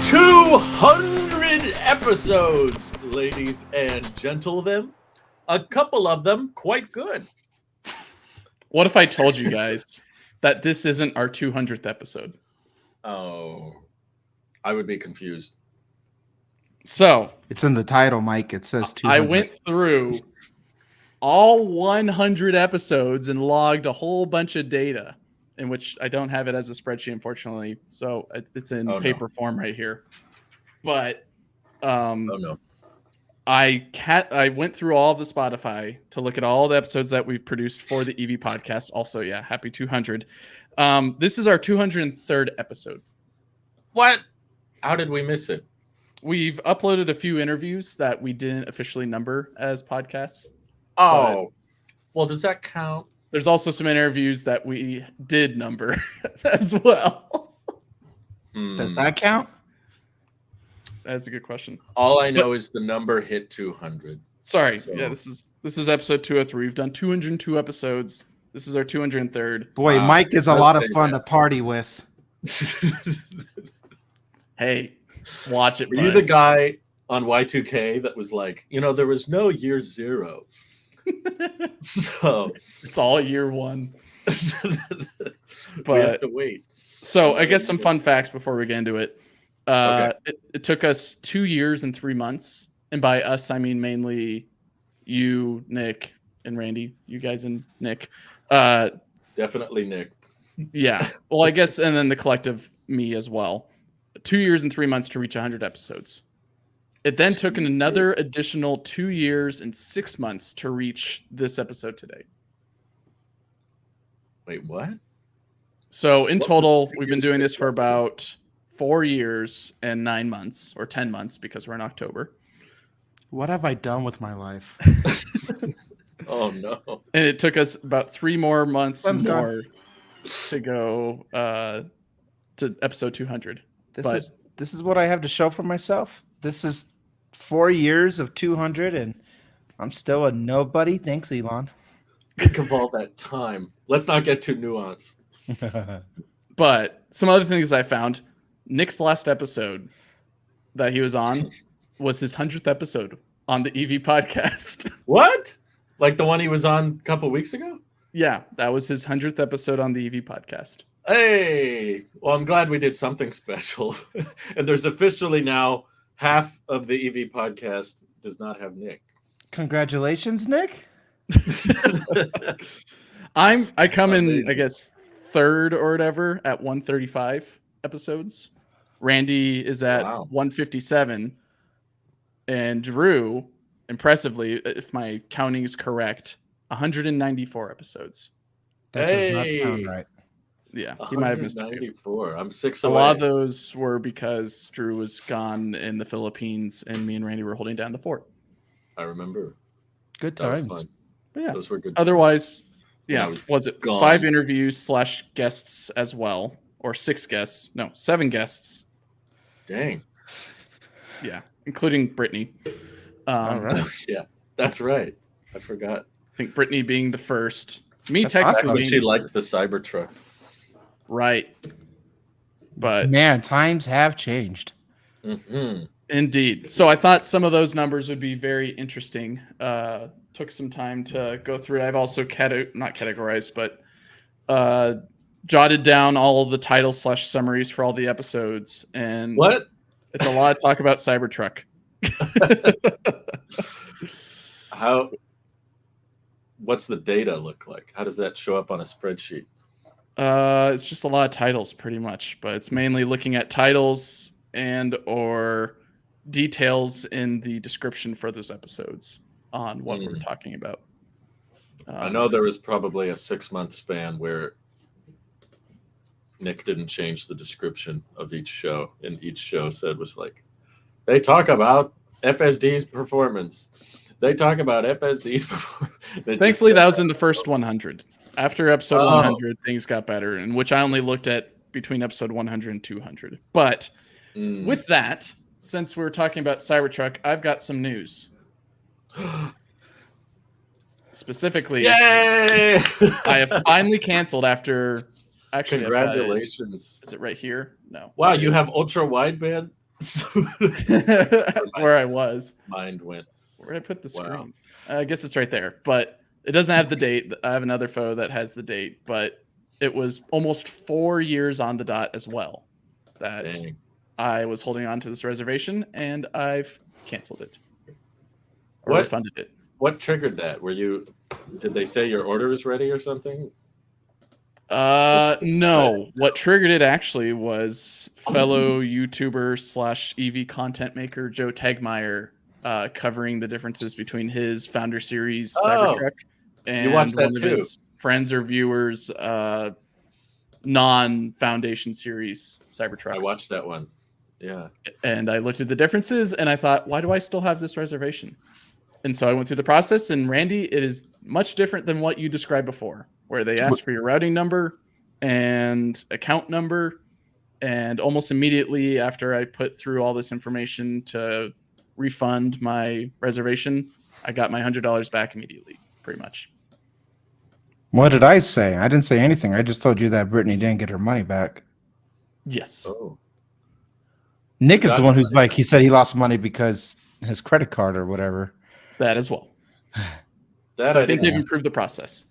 200 episodes, ladies and gentlemen. A couple of them quite good. What if I told you guys that this isn't our 200th episode? Oh, I would be confused. So it's in the title, Mike. It says 200. I went through all 100 episodes and logged a whole bunch of data, in which I don't have it as a spreadsheet, unfortunately. So it's in paper form right here. But I went through all of the Spotify to look at all the episodes that we've produced for the EV podcast. Also, yeah, happy 200. This is our 203rd episode. What? How did we miss it? We've uploaded a few interviews that we didn't officially number as podcasts. Oh, well, does that count? There's also some interviews that we did number as well. Does that count? That's a good question. All I know is the number hit 200. Sorry. So. Yeah, this is episode 203. We've done 202 episodes. This is our 203rd. Boy, Mike is a lot of fun to party with. Hey, watch it. Were you the guy on Y2K that was like, there was no year zero. So it's all year one. But we have to wait. So I guess some fun facts before we get into it. It took us 2 years and 3 months. And by us, I mean mainly you, Nick, and Randy. You guys and Nick. Definitely Nick. Yeah. Well, I guess, and then the collective me as well. 2 years and 3 months to reach 100 episodes. It then took another additional 2 years and 6 months to reach this episode today. Wait, what? So in total, we've been doing this for about 4 years and 9 months, or 10 months because we're in October. What have I done with my life? Oh, no. And it took us about 3 more months more to go to episode 200. This is what I have to show for myself. This is 4 years of 200, and I'm still a nobody. Thanks, Elon. Think of all that time. Let's not get too nuanced. But some other things I found. Nick's last episode that he was on was his 100th episode on the EV podcast. What? Like the one he was on a couple weeks ago? Yeah, that was his 100th episode on the EV podcast. Hey, well, I'm glad we did something special. And there's officially now half of the EV podcast does not have Nick. Congratulations, Nick. I come in, I guess, third or whatever at 135 episodes. Randy is at 157. And Drew, impressively, if my counting is correct, 194 episodes. That does not sound right. Yeah, he might have missed 94. I'm 6 away. A lot of those were because Drew was gone in the Philippines and me and Randy were holding down the fort. I remember. Good times. That was fun. But yeah. Those were good times. Otherwise, yeah, was it gone. 5 interviews / guests as well, or 6 guests? No, 7 guests. Dang. Yeah, including Brittany. All right. Yeah, that's right. I forgot. I think Brittany being the first. Me That's technically. But she liked the Cybertruck. Right. But man, times have changed. Mm-hmm. Indeed. So I thought some of those numbers would be very interesting. Took some time to go through it. I've also not categorized, but jotted down all of the title / summaries for all the episodes. And what? It's a lot of talk about Cybertruck. What's the data look like? How does that show up on a spreadsheet? It's just a lot of titles pretty much, but it's mainly looking at titles and or details in the description for those episodes on what we're talking about. I know there was probably a 6-month span where Nick didn't change the description of each show, and each show was like, they talk about FSD's performance. They talk about FSD's performance. Thankfully, that was in the first 100. After episode 100, things got better, in which I only looked at between episode 100 and 200. But with that, since we're talking about Cybertruck, I've got some news. Specifically, yay! I have finally canceled after. Actually, congratulations! Is it right here? No. Wow, you have ultra wideband. where I was. Mind went. Where did I put the screen? I guess it's right there, but it doesn't have the date. I have another photo that has the date, but it was almost 4 years on the dot as well that I was holding on to this reservation, and I've canceled it or refunded it. What triggered that? Did they say your order is ready or something? No. What triggered it actually was fellow YouTuber / EV content maker Joe Tegmeyer covering the differences between his Founder Series Cybertruck and one of his friends or viewers non-Foundation Series Cybertrucks. I watched that one. Yeah. And I looked at the differences and I thought, why do I still have this reservation? And so I went through the process, and Randy, it is much different than what you described before, where they ask for your routing number and account number. And almost immediately after I put through all this information to refund my reservation, I got my $100 back immediately, pretty much. What did I say? I didn't say anything. I just told you that Brittany didn't get her money back. Yes. Oh. Nick is the one who's like, he said he lost money because his credit card or whatever. That as well. So I think they've improved the process.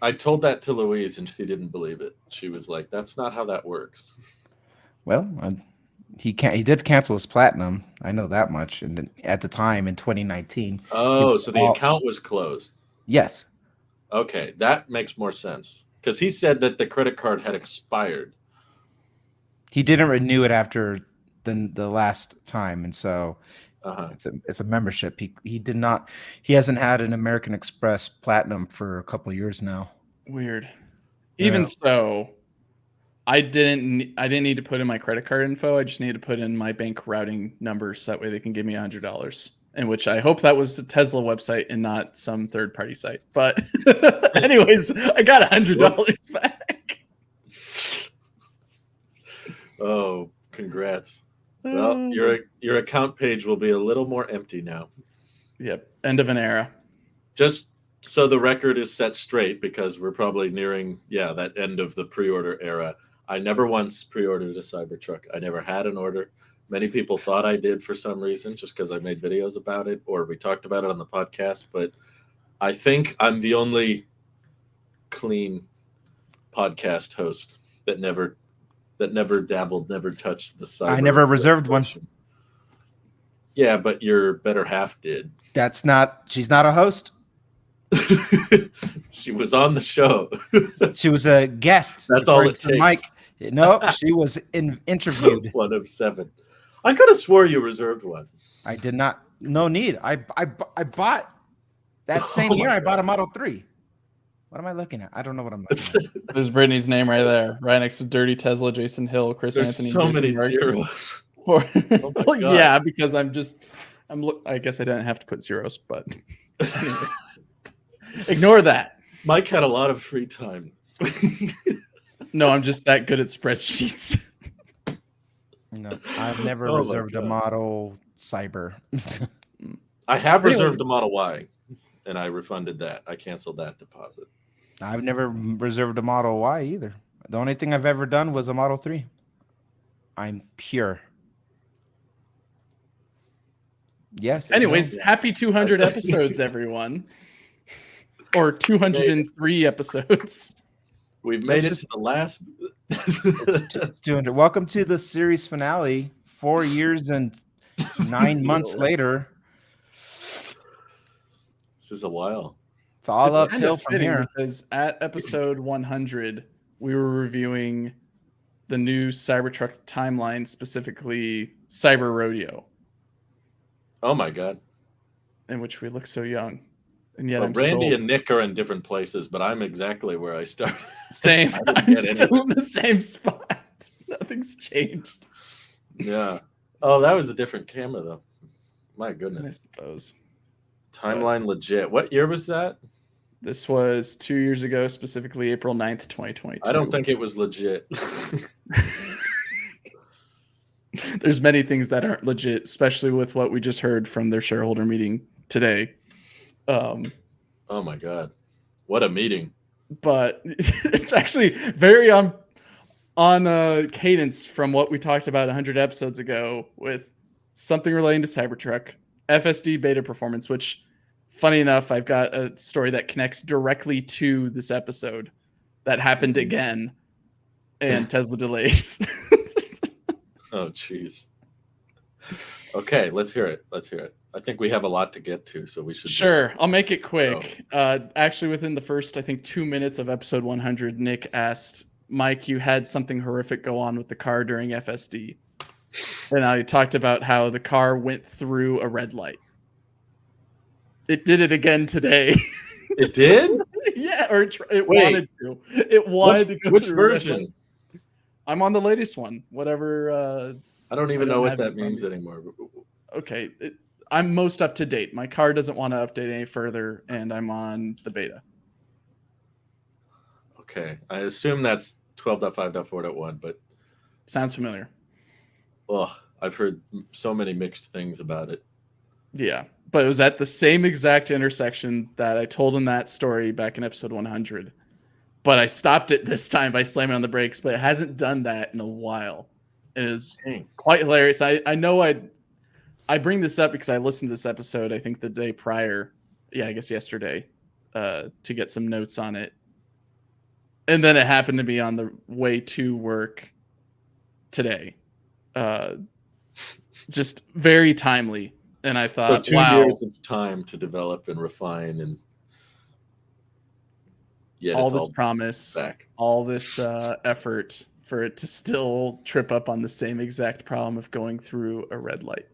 I told that to Louise and she didn't believe it. She was like, that's not how that works. Well, he did cancel his platinum. I know that much. And at the time in 2019. Oh, so the account was closed. Yes. Okay, that makes more sense. Because he said that the credit card had expired. He didn't renew it after the last time, and so it's a membership. He did not. He hasn't had an American Express Platinum for a couple of years now. Weird. Even so, I didn't need to put in my credit card info. I just needed to put in my bank routing numbers so that way they can give me $100. In which I hope that was the Tesla website and not some third-party site. But anyways, I got $100 back. Oh, congrats. Well, your account page will be a little more empty now. Yep. End of an era. Just so the record is set straight, because we're probably nearing, that end of the pre-order era. I never once pre-ordered a Cybertruck. I never had an order. Many people thought I did for some reason, just because I made videos about it or we talked about it on the podcast. But I think I'm the only clean podcast host that never dabbled, never touched the Cyber. I never reserved one. Yeah, but your better half did. She's not a host. She was on the show. She was a guest. That's all it takes. Mike. No, she was interviewed. One of 7. I could have swore you reserved one. I did not. No need. I bought that same year. I bought a Model 3. What am I looking at? I don't know what I'm looking at. There's Brittany's name right there, right next to Dirty Tesla, Jason Hill, Chris Anthony. So Jason many Marks. zeros. Well, yeah, because I guess I didn't have to put zeros, but anyway. Ignore that. Mike had a lot of free time. No, I'm just that good at spreadsheets. No, I've never reserved a Model Cyber. I have reserved a Model Y, and I refunded that. I canceled that deposit. I've never reserved a Model Y either. The only thing I've ever done was a Model 3. I'm pure. Yes. Anyways, happy 200 episodes, everyone. Or 203 episodes. We've made it to the last. It's 200. Welcome to the series finale. 4 years and 9 months later. This is a while. It's all uphill from here. Because at episode 100, we were reviewing the new Cybertruck timeline, specifically Cyber Rodeo. Oh my God. In which we look so young. And yet Randy and Nick are in different places, but I'm exactly where I started. Same. I'm still in the same spot. Nothing's changed. Yeah. Oh, that was a different camera, though. My goodness. I suppose. Timeline legit. What year was that? This was 2 years ago, specifically April 9th, 2022. I don't think it was legit. There's many things that aren't legit, especially with what we just heard from their shareholder meeting today. Oh my God. What a meeting. But it's actually very on cadence from what we talked about 100 episodes ago with something relating to Cybertruck, FSD beta performance, which, funny enough, I've got a story that connects directly to this episode that happened again, and Tesla delays. Oh, jeez. Okay, let's hear it. I think we have a lot to get to, so we should. Sure, I'll make it quick. Actually, within the first, I think, 2 minutes of episode 100, Nick asked, Mike, you had something horrific go on with the car during FSD. And I talked about how the car went through a red light. It did it again today. It did? Yeah, or it wanted to. It wanted to go which through version? I'm on the latest one. Whatever. I don't even know what that means anymore. Okay. I'm most up to date. My car doesn't want to update any further, and I'm on the beta. Okay. I assume that's 12.5.4.1, but... Sounds familiar. Well, I've heard so many mixed things about it. Yeah, but it was at the same exact intersection that I told in that story back in episode 100. But I stopped it this time by slamming on the brakes, but it hasn't done that in a while. It is quite hilarious. I know I bring this up because I listened to this episode, I think the day prior. Yeah, I guess yesterday, to get some notes on it. And then it happened to be on the way to work today. Just very timely. And I thought, so 2 years of time to develop and refine, and yet all this promise, all this effort for it to still trip up on the same exact problem of going through a red light.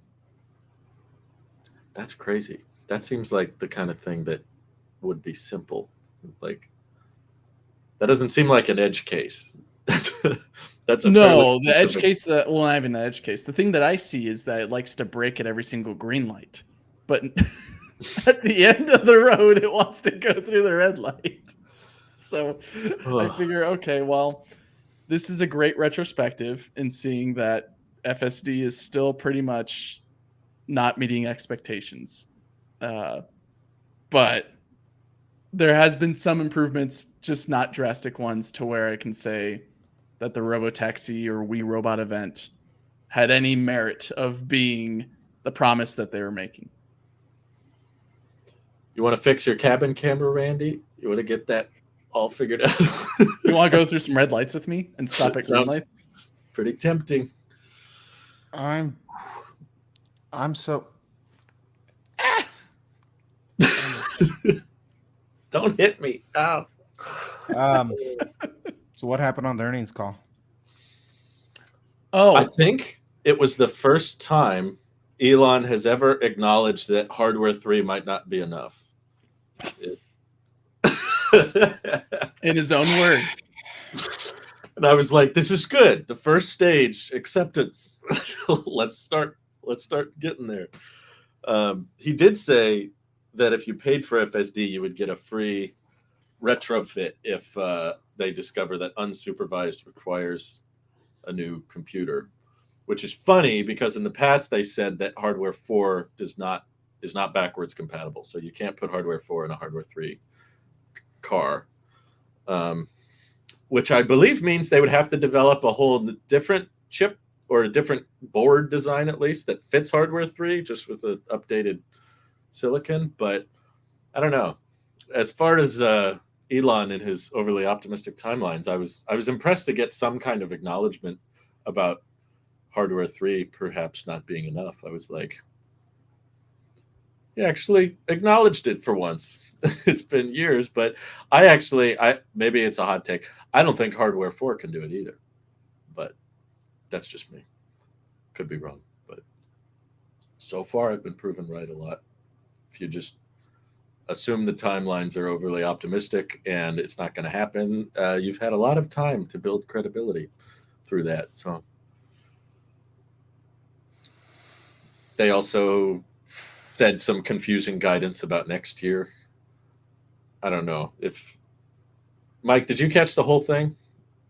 That's crazy. That seems like the kind of thing that would be simple. Like, that doesn't seem like an edge case. That's the edge case that, well, not even the edge case. The thing that I see is that it likes to brake at every single green light, but at the end of the road, it wants to go through the red light. So I figure, okay, well, this is a great retrospective in seeing that FSD is still pretty much not meeting expectations. But there has been some improvements, just not drastic ones, to where I can say that the Robotaxi or We Robot event had any merit of being the promise that they were making. You want to fix your cabin camera, Randy? You want to get that all figured out? You want to go through some red lights with me and stop at green lights? Pretty tempting. I'm so... Don't hit me. Ow. So what happened on the earnings call? Oh, I think it was the first time Elon has ever acknowledged that hardware 3 might not be enough. In his own words. And I was like, this is good. The first stage, acceptance. Let's start getting there. He did say that if you paid for FSD, you would get a free retrofit if they discover that unsupervised requires a new computer, which is funny because in the past they said that hardware 4 is not backwards compatible. So you can't put hardware 4 in a hardware 3 car, which I believe means they would have to develop a whole different chip or a different board design, at least, that fits hardware 3 just with an updated silicon. But I don't know. As far as Elon and his overly optimistic timelines, I was impressed to get some kind of acknowledgement about hardware 3 perhaps not being enough. I was like, he actually acknowledged it for once. It's been years, but maybe it's a hot take. I don't think hardware 4 can do it either, but that's just me. Could be wrong, but so far I've been proven right a lot. If you just assume the timelines are overly optimistic and it's not going to happen, you've had a lot of time to build credibility through that. So they also said some confusing guidance about next year. I don't know if Mike, did you catch the whole thing,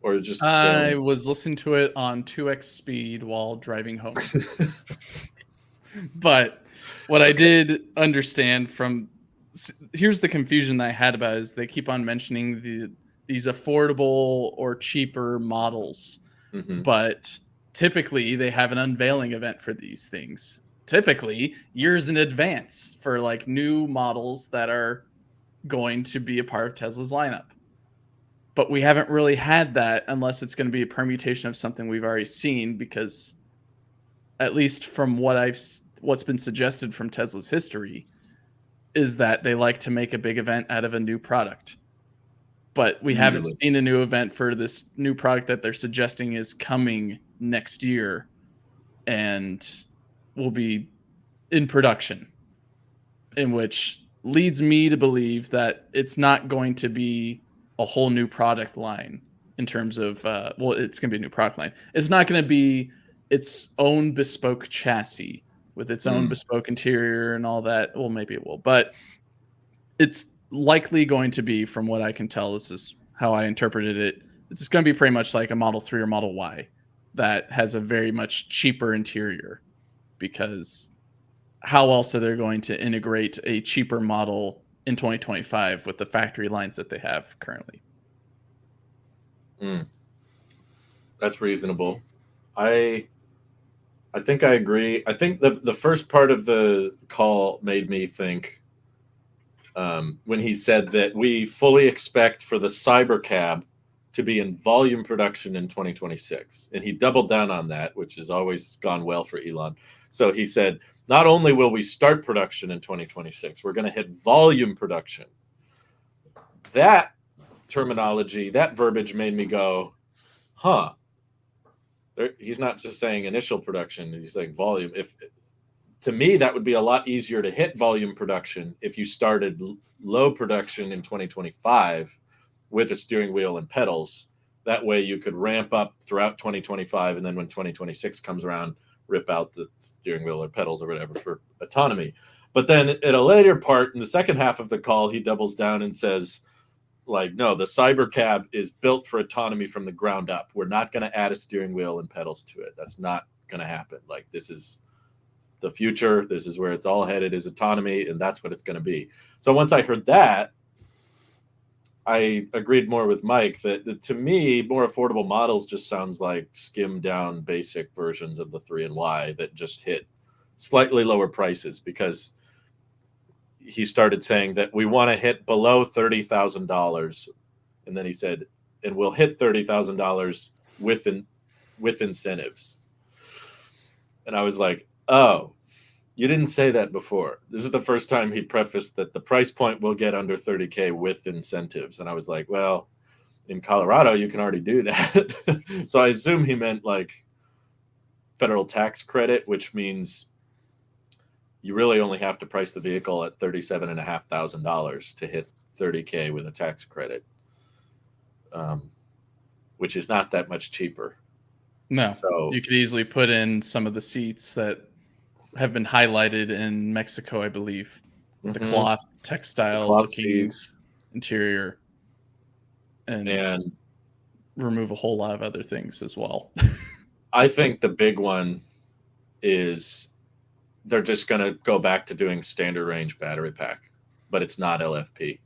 or just? I was listening to it on 2x speed while driving home. But what I did understand from here's the confusion that I had about it is they keep on mentioning these affordable or cheaper models. But typically they have an unveiling event for these things, typically years in advance, for like new models that are going to be a part of Tesla's lineup. But we haven't really had that unless it's going to be a permutation of something we've already seen, because at least from what's been suggested from Tesla's history is that they like to make a big event out of a new product. But we haven't seen a new event for this new product that they're suggesting is coming next year and will be in production, in which leads me to believe that it's not going to be a whole new product line in terms of, it's going to be a new product line. It's not going to be its own bespoke chassis with its own bespoke interior and all that. Well, maybe it will, but it's likely going to be, from what I can tell, this is how I interpreted it, this is going to be pretty much like a Model 3 or Model Y that has a very much cheaper interior, because how else are they going to integrate a cheaper model in 2025 with the factory lines that they have currently? That's reasonable. I think I agree. I think the first part of the call made me think, when he said that we fully expect for the Cybercab to be in volume production in 2026. And he doubled down on that, which has always gone well for Elon. So he said, not only will we start production in 2026, we're going to hit volume production. That terminology, that verbiage made me go, huh. He's not just saying initial production, he's saying volume. To me, that would be a lot easier to hit volume production if you started low production in 2025 with a steering wheel and pedals. That way you could ramp up throughout 2025, and then when 2026 comes around, rip out the steering wheel or pedals or whatever for autonomy. But then at a later part, in the second half of the call, he doubles down and says, like, no, the Cybercab is built for autonomy from the ground up. We're not going to add a steering wheel and pedals to it. That's not going to happen. Like, this is the future. This is where it's all headed, is autonomy, and that's what it's going to be. So once I heard that, I agreed more with Mike that to me, more affordable models just sounds like skimmed down basic versions of the 3 and Y that just hit slightly lower prices, because he started saying that we want to hit below $30,000. And then he said, and we'll hit $30,000 with incentives. And I was like, oh, you didn't say that before. This is the first time he prefaced that the price point will get under 30K with incentives. And I was like, well, in Colorado, you can already do that. So I assume he meant like federal tax credit, which means you really only have to price the vehicle at $37,500 to hit 30K with a tax credit, which is not that much cheaper. No, so you could easily put in some of the seats that have been highlighted in Mexico, I believe, the cloth textile looking interior, and remove a whole lot of other things as well. I think the big one is they're just going to go back to doing standard range battery pack, but it's not LFP.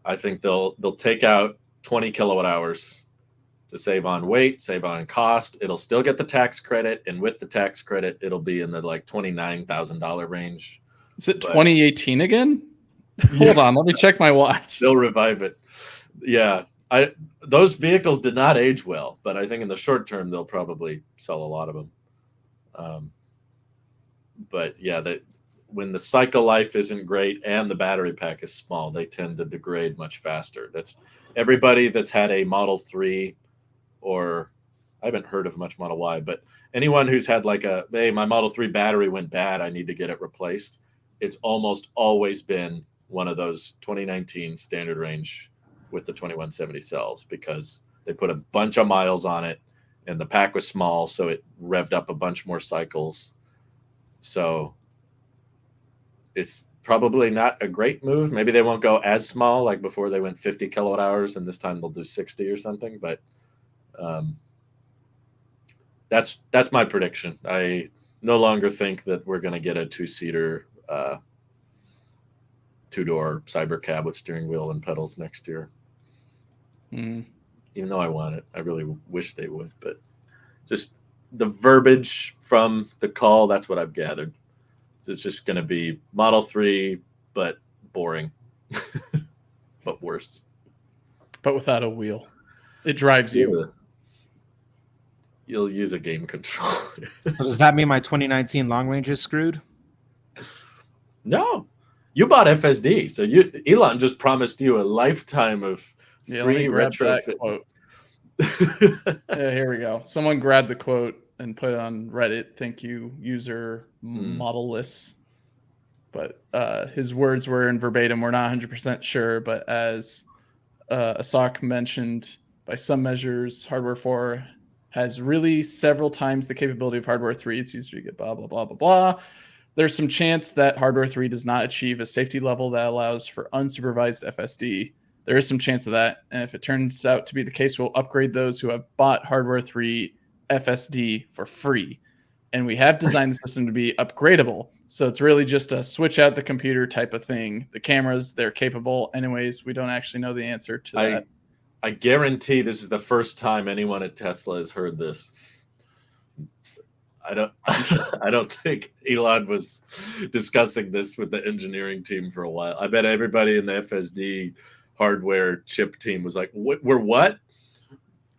I think they'll take out 20 kilowatt hours to save on weight, save on cost. It'll still get the tax credit, and with the tax credit, it'll be in the like $29,000 range. Is it 2018 again? Hold on, let me check my watch. They'll revive it. Yeah, those vehicles did not age well, but I think in the short term they'll probably sell a lot of them. But yeah, when the cycle life isn't great and the battery pack is small, they tend to degrade much faster. That's everybody that's had a Model 3, or I haven't heard of much Model Y, but anyone who's had like hey, my Model 3 battery went bad, I need to get it replaced. It's almost always been one of those 2019 standard range with the 2170 cells, because they put a bunch of miles on it and the pack was small, so it revved up a bunch more cycles. So it's probably not a great move. Maybe they won't go as small, like before they went 50 kilowatt hours, and this time they'll do 60 or something. But that's my prediction. I no longer think that we're going to get a 2-seater, 2-door Cybercab with steering wheel and pedals next year. Even though I want it, I really wish they would. But just the verbiage from the call, that's what I've gathered. It's just going to be Model 3, but boring, but worse. But without a wheel. It drives you. You'll use a game controller. So does that mean my 2019 long range is screwed? No. You bought FSD, so Elon just promised you a lifetime of free retrofit. Here we go. Someone grabbed the quote and put it on Reddit. Thank you, user modelless. But his words were in verbatim. We're not 100% sure, but as Asak mentioned, by some measures, hardware 4 has really several times the capability of hardware 3. It's used to get blah, blah, blah, blah, blah. There's some chance that hardware 3 does not achieve a safety level that allows for unsupervised FSD. There is some chance of that. And if it turns out to be the case, we'll upgrade those who have bought hardware 3 FSD for free. And we have designed the system to be upgradable. So it's really just a switch out the computer type of thing. The cameras, they're capable. Anyways, we don't actually know the answer to that. I guarantee this is the first time anyone at Tesla has heard this. I don't think Elon was discussing this with the engineering team for a while. I bet everybody in the FSD hardware chip team was like, we're what?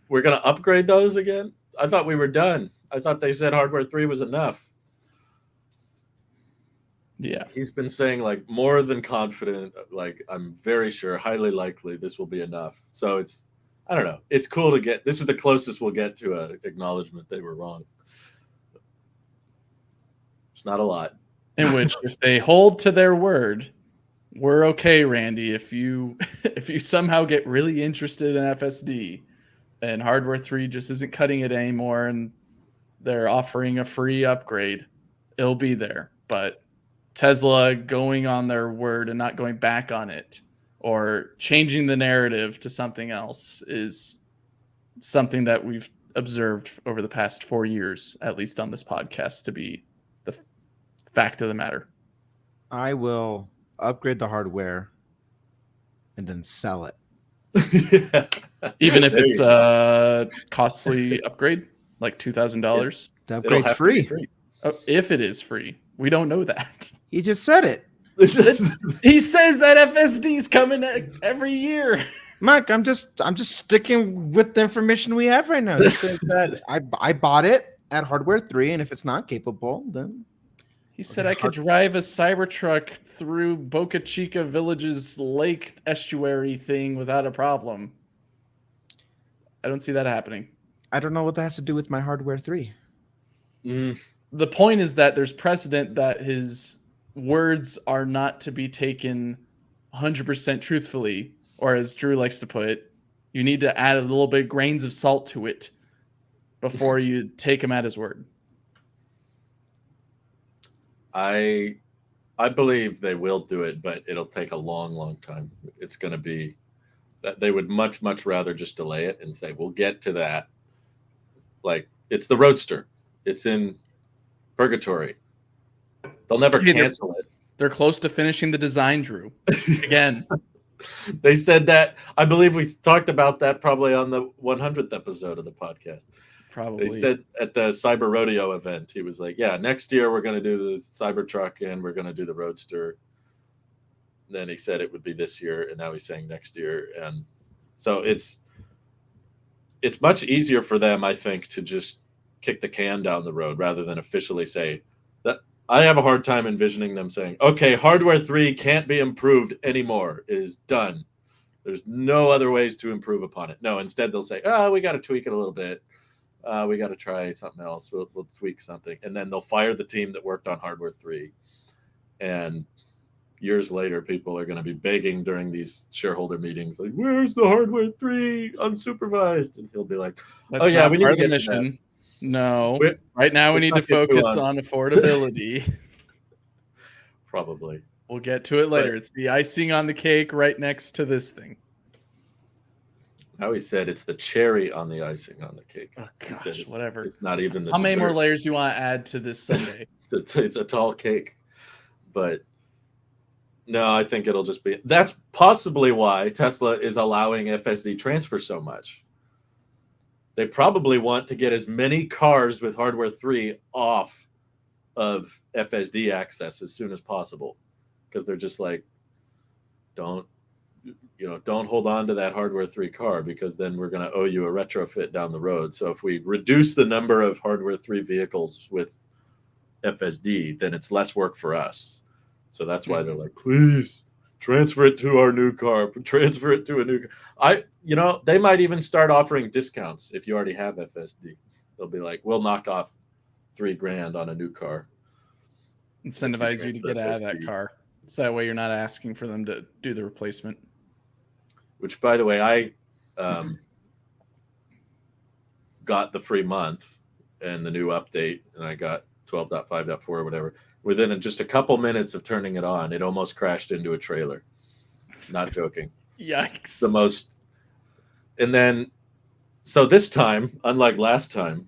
We're going to upgrade those again? I thought we were done. I thought they said hardware 3 was enough. Yeah. He's been saying like more than confident, like I'm very sure, highly likely this will be enough. So I don't know. It's cool to get, this is the closest we'll get to an acknowledgement they were wrong. It's not a lot. In which, if they hold to their word, we're okay, Randy. If you somehow get really interested in FSD and hardware 3 just isn't cutting it anymore and they're offering a free upgrade, it'll be there. But Tesla going on their word and not going back on it or changing the narrative to something else is something that we've observed over the past 4 years, at least on this podcast, to be the fact of the matter. I will upgrade the hardware and then sell it. Yeah. Even if it's a costly upgrade, like $2,000. The upgrade's free. Oh, if it is free. We don't know that. He just said it. He says that FSD's coming every year. Mike, I'm just sticking with the information we have right now. He says that I bought it at hardware 3, and if it's not capable, then he said I could drive a Cybertruck through Boca Chica Village's lake estuary thing without a problem. I don't see that happening. I don't know what that has to do with my hardware 3. The point is that there's precedent that his words are not to be taken 100% truthfully, or as Drew likes to put it, you need to add a little bit grains of salt to it before you take him at his word. I believe they will do it, but it'll take a long, long time. It's going to be that they would much, much rather just delay it and say, we'll get to that. Like, it's the Roadster. It's in purgatory. They'll never cancel it. They're close to finishing the design, Drew. Again. They said that. I believe we talked about that probably on the 100th episode of the podcast. Probably. They said at the Cyber Rodeo event, he was like, yeah, next year we're going to do the Cybertruck and we're going to do the Roadster. And then he said it would be this year, and now he's saying next year. And so it's much easier for them, I think, to just kick the can down the road rather than officially say that. I have a hard time envisioning them saying, okay, hardware 3 can't be improved anymore. It is done. There's no other ways to improve upon it. No, instead they'll say, oh, we got to tweak it a little bit. We got to try something else. We'll tweak something. And then they'll fire the team that worked on hardware 3. And years later, people are going to be begging during these shareholder meetings, like, where's the hardware 3 unsupervised? And he'll be like, we need to get to that. No, right now we need to focus on affordability. Probably. We'll get to it later. It's the icing on the cake right next to this thing. I always said it's the cherry on the icing on the cake. Oh, gosh, whatever. It's not even the How many more layers do you want to add to this sundae? It's a tall cake. But No, I think it'll just be. That's possibly why Tesla is allowing FSD transfer so much. They probably want to get as many cars with hardware 3 off of FSD access as soon as possible, because they're just like, don't hold on to that hardware 3 car, because then we're going to owe you a retrofit down the road. So if we reduce the number of hardware 3 vehicles with FSD, then it's less work for us. So that's why they're like, please transfer it to our new car, transfer it to a new car. They might even start offering discounts if you already have FSD. They'll be like, we'll knock off $3,000 on a new car. Incentivize you to get out of that car. So that way you're not asking for them to do the replacement. Which, by the way, I got the free month and the new update, and I got 12.5.4 or whatever. Within just a couple minutes of turning it on, it almost crashed into a trailer. Not joking. Yikes. And then, so this time, unlike last time,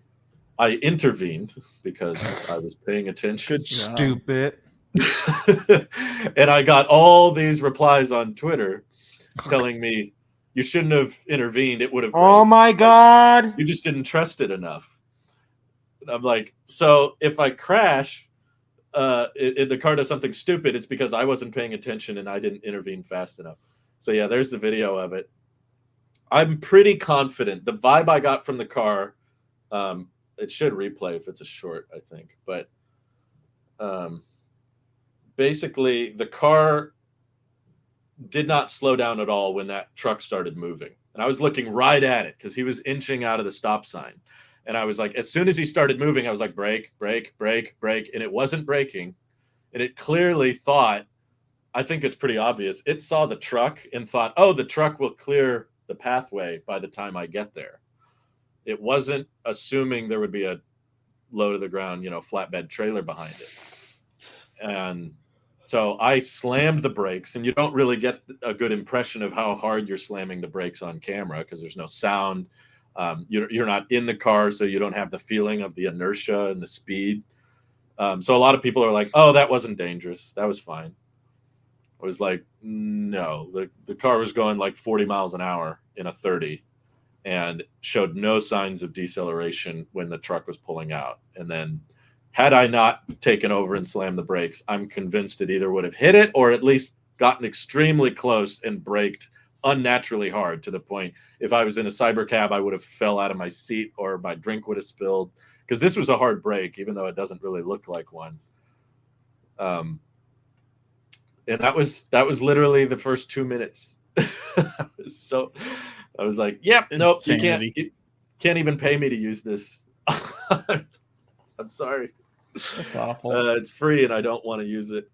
I intervened because I was paying attention. Good stupid. And I got all these replies on Twitter telling me, you shouldn't have intervened. It would have. Oh my God. You just didn't trust it enough. And I'm like, so if I crash, the car does something stupid, it's because I wasn't paying attention and I didn't intervene fast enough. So yeah, there's the video of it. I'm pretty confident. The vibe I got from the car, it should replay if it's a short, I think. But basically, the car did not slow down at all when that truck started moving. And I was looking right at it because he was inching out of the stop sign. And I was like, as soon as he started moving, I was like, brake, brake, brake, brake. And it wasn't braking. And it clearly thought, I think it's pretty obvious, it saw the truck and thought, oh, the truck will clear the pathway by the time I get there. It wasn't assuming there would be a low to the ground, flatbed trailer behind it. And so I slammed the brakes, and you don't really get a good impression of how hard you're slamming the brakes on camera because there's no sound. You're not in the car, so you don't have the feeling of the inertia and the speed. So a lot of people are like, oh, that wasn't dangerous. That was fine. I was like, no, the car was going like 40 miles an hour in a 30 and showed no signs of deceleration when the truck was pulling out. And then had I not taken over and slammed the brakes, I'm convinced it either would have hit it or at least gotten extremely close and braked unnaturally hard to the point if I was in a cyber cab, I would have fell out of my seat or my drink would have spilled, because this was a hard brake, even though it doesn't really look like one. And that was literally the first 2 minutes. So I was like, yep, nope, you can't even pay me to use this. I'm sorry. That's awful. It's free and I don't want to use it.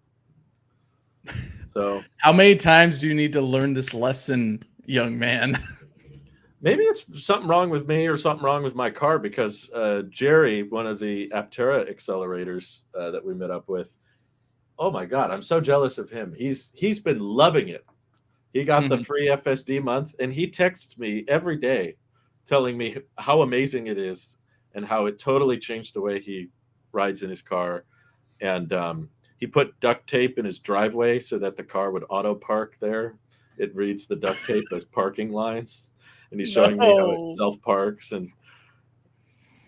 So how many times do you need to learn this lesson, young man? Maybe it's something wrong with me or something wrong with my car, because Jerry, one of the Aptera accelerators that we met up with, oh my God, I'm so jealous of him. He's been loving it. He got the free FSD month, and he texts me every day telling me how amazing it is and how it totally changed the way he rides in his car. And he put duct tape in his driveway so that the car would auto park there. It reads the duct tape as parking lines. And he's showing me how it self-parks. And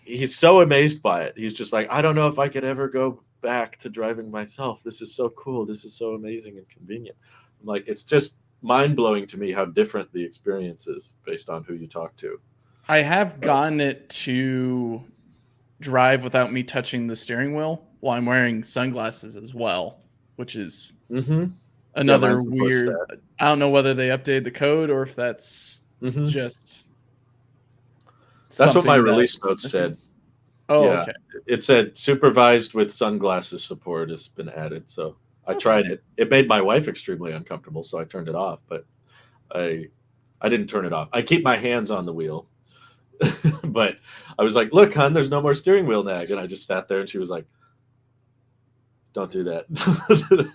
he's so amazed by it. He's just like, I don't know if I could ever go back to driving myself. This is so cool. This is so amazing and convenient. I'm like, it's just mind-blowing to me how different the experience is based on who you talk to. I have gotten it to drive without me touching the steering wheel while I'm wearing sunglasses as well, which is another weird. That. I don't know whether they updated the code or if that's just. That's what my release notes said. Oh, yeah. Okay. It said supervised with sunglasses support has been added. So I tried it. It made my wife extremely uncomfortable, so I turned it off. But I didn't turn it off. I keep my hands on the wheel. But I was like, look, hon, there's no more steering wheel nag. And I just sat there and she was like, don't do that.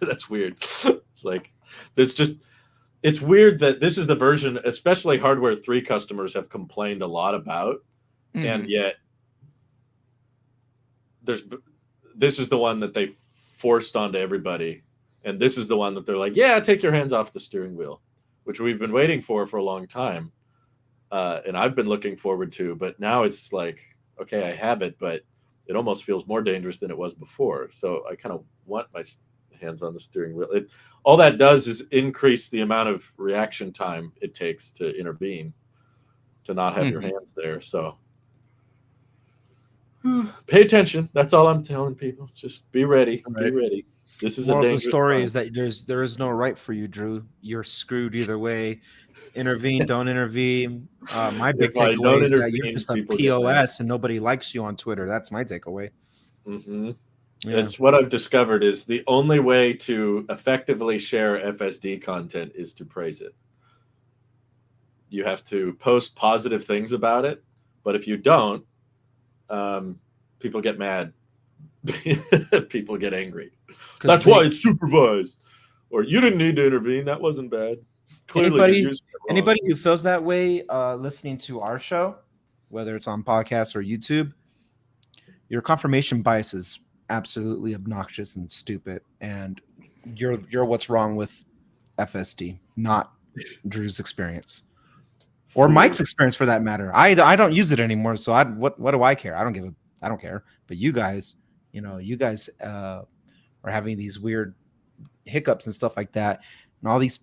That's weird. It's like, it's weird that this is the version, especially hardware 3 customers have complained a lot about. And yet this is the one that they forced onto everybody. And this is the one that they're like, yeah, take your hands off the steering wheel, which we've been waiting for a long time. And I've been looking forward to, but now it's like, okay, I have it, but it almost feels more dangerous than it was before. So I kind of want my hands on the steering wheel. All that does is increase the amount of reaction time it takes to intervene, to not have your hands there. So pay attention. That's all I'm telling people. Just be ready. Right. Be ready. This is a dangerous the story time. Is that there is no right for you, Drew. You're screwed either way. Intervene, don't intervene. My big takeaway is that you're just a POS and nobody likes you on Twitter. That's my takeaway. Mm-hmm. Yeah. It's what I've discovered is the only way to effectively share FSD content is to praise it. You have to post positive things about it, but if you don't, people get mad. People get angry. That's why it's supervised. Or you didn't need to intervene. That wasn't bad. Clearly, anybody who feels that way listening to our show, whether it's on podcast or YouTube, your confirmation bias is absolutely obnoxious and stupid, and you're what's wrong with FSD, not Drew's experience or Mike's experience for that matter. I don't use it anymore, so what do I care? I don't care. But you guys, are having these weird hiccups and stuff like that, and all these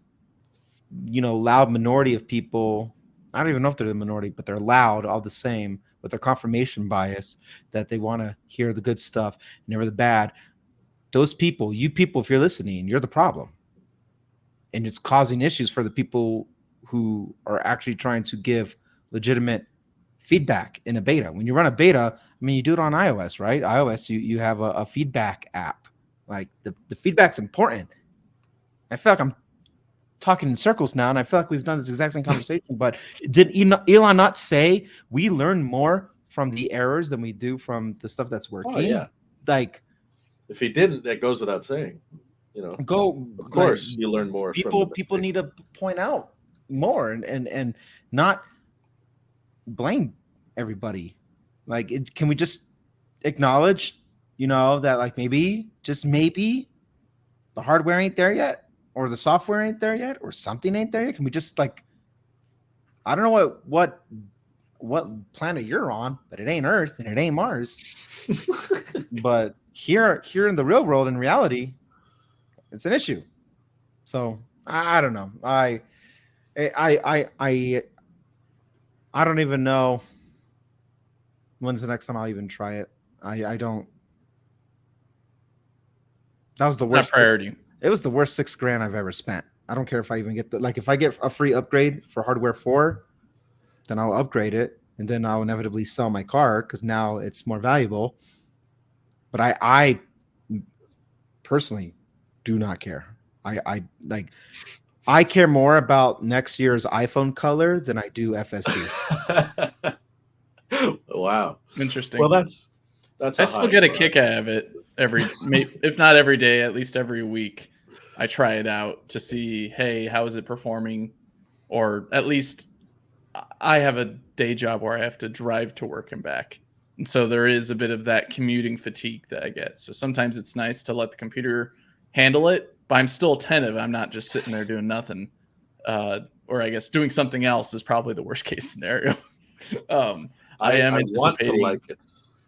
loud minority of people. I don't even know if they're the minority, but they're loud all the same with their confirmation bias that they want to hear the good stuff, never the bad. Those people, if you're listening, you're the problem. And it's causing issues for the people who are actually trying to give legitimate feedback in a beta. When you run a beta, you do it on iOS, right? iOS, you have a feedback app. Like the feedback's important. I feel like I'm talking in circles now, and I feel like we've done this exact same conversation, but did Elon not say we learn more from the errors than we do from the stuff that's working? Oh, yeah. Like, if he didn't, that goes without saying. Of course, you learn more. People need to point out more and not blame everybody. Like, can we just acknowledge, that like maybe, just maybe, the hardware ain't there yet? Or the software ain't there yet, or something ain't there yet? Can we just I don't know what planet you're on, but it ain't Earth and it ain't Mars. But here in the real world, in reality, it's an issue. So I don't know. I don't even know when's the next time I'll even try it. I don't. That was the worst priority. It was the worst $6,000 I've ever spent. I don't care if I even get if I get a free upgrade for hardware 4, then I'll upgrade it, and then I'll inevitably sell my car because now it's more valuable. But I personally do not care. I care more about next year's iPhone color than I do FSD. Wow, interesting. Well, that's I still get a kick out of it if not every day, at least every week. I try it out to see, hey, how is it performing? Or at least I have a day job where I have to drive to work and back. And so there is a bit of that commuting fatigue that I get. So sometimes it's nice to let the computer handle it, but I'm still attentive. I'm not just sitting there doing nothing. Or I guess doing something else is probably the worst case scenario. I am anticipating. Want to like it.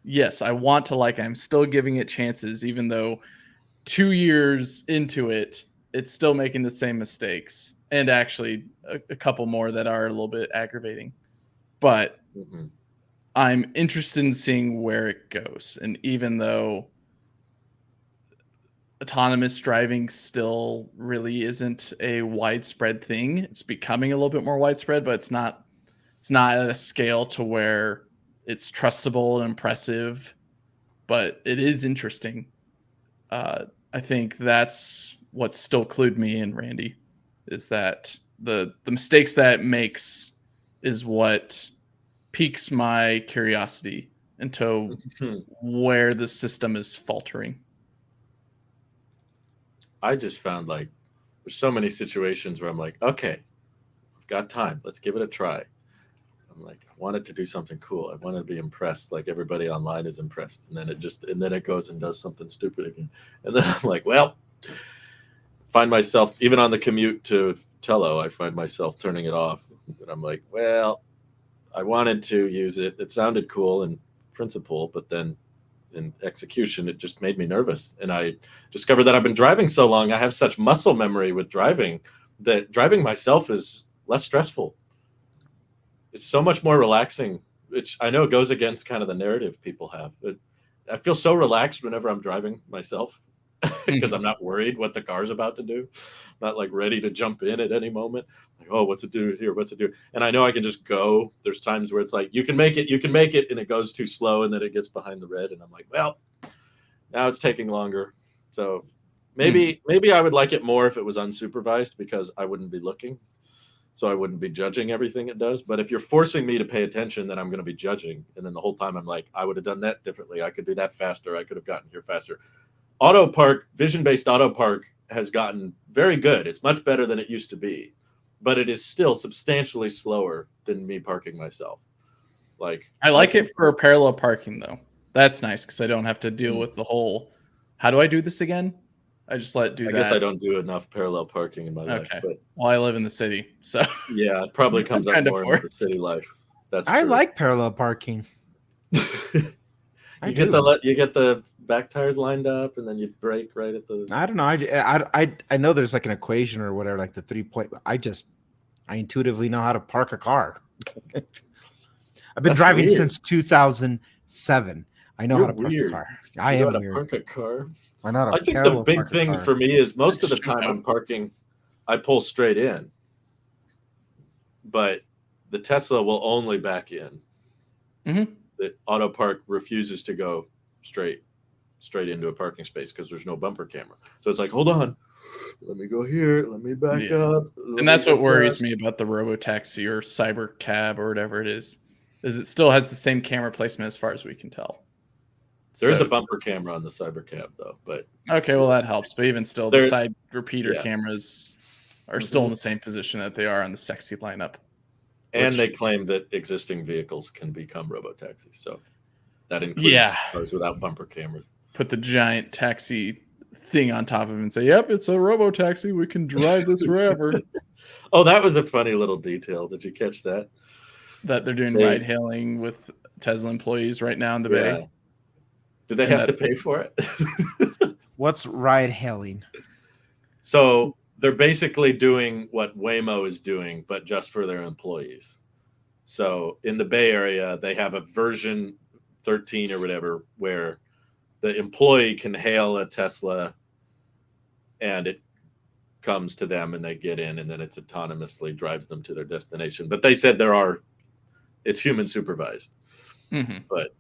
Yes, I want to like it. I'm still giving it chances, even though 2 years into it, it's still making the same mistakes, and actually a couple more that are a little bit aggravating. But I'm interested in seeing where it goes. And even though autonomous driving still really isn't a widespread thing, it's becoming a little bit more widespread, but it's not at a scale to where it's trustable and impressive, but it is interesting. I think that's what still clued me in, Randy, is that the mistakes that it makes is what piques my curiosity into where the system is faltering. I just found there's so many situations where I'm like, okay, I've got time. Let's give it a try. I'm like, I wanted to do something cool. I want to be impressed, like everybody online is impressed. And then it goes and does something stupid again. And then I'm like, well, find myself, even on the commute to Tello, I find myself turning it off. And I'm like, well, I wanted to use it. It sounded cool in principle, but then in execution, it just made me nervous. And I discovered that I've been driving so long, I have such muscle memory with driving that driving myself is less stressful. It's so much more relaxing, which I know it goes against kind of the narrative people have. But I feel so relaxed whenever I'm driving myself because I'm not worried what the car's about to do. Not like ready to jump in at any moment. Like, oh, what's it do here? What's it do? And I know I can just go. There's times where it's like, you can make it, and it goes too slow, and then it gets behind the red, and I'm like, well, now it's taking longer. So maybe I would like it more if it was unsupervised because I wouldn't be looking. So I wouldn't be judging everything it does. But if you're forcing me to pay attention, then I'm going to be judging. And then the whole time I'm like, I would have done that differently. I could do that faster. I could have gotten here faster. Auto park, vision-based auto park has gotten very good. It's much better than it used to be, but it is still substantially slower than me parking myself. Like, I like it for parallel parking though. That's nice because I don't have to deal with the whole, how do I do this again? I just let it do that. I guess I don't do enough parallel parking in my life. But well, I live in the city, so yeah, it probably comes up more in the city life. That's true. I like parallel parking. You get the back tires lined up, and then you brake right at the. I don't know. I know there's like an equation or whatever, like the 3-point. I intuitively know how to park a car. I've been driving since 2007. I know how to park a car. I am weird. Park a car. I think the big thing for me is most of the time I'm parking, I pull straight in, but the Tesla will only back in. The auto park refuses to go straight into a parking space because there's no bumper camera. So it's like, hold on, let me go here, let me back up. And that's what worries me about the robotaxi or cyber cab or whatever it is it still has the same camera placement as far as we can tell. There's a bumper camera on the cyber cab though, but okay, well that helps. But even still, the side repeater cameras are still in the same position that they are on the sexy lineup. And they claim that existing vehicles can become robotaxis. So that includes cars without bumper cameras. Put the giant taxi thing on top of it and say, yep, it's a robotaxi. We can drive this forever. Oh, that was a funny little detail. Did you catch that? That they're doing ride hailing with Tesla employees right now in the Bay. Do they have to pay for it? What's ride hailing? So they're basically doing what Waymo is doing, but just for their employees. So in the Bay Area, they have a version 13 or whatever where the employee can hail a Tesla and it comes to them and they get in and then it autonomously drives them to their destination. But they said it's human supervised. But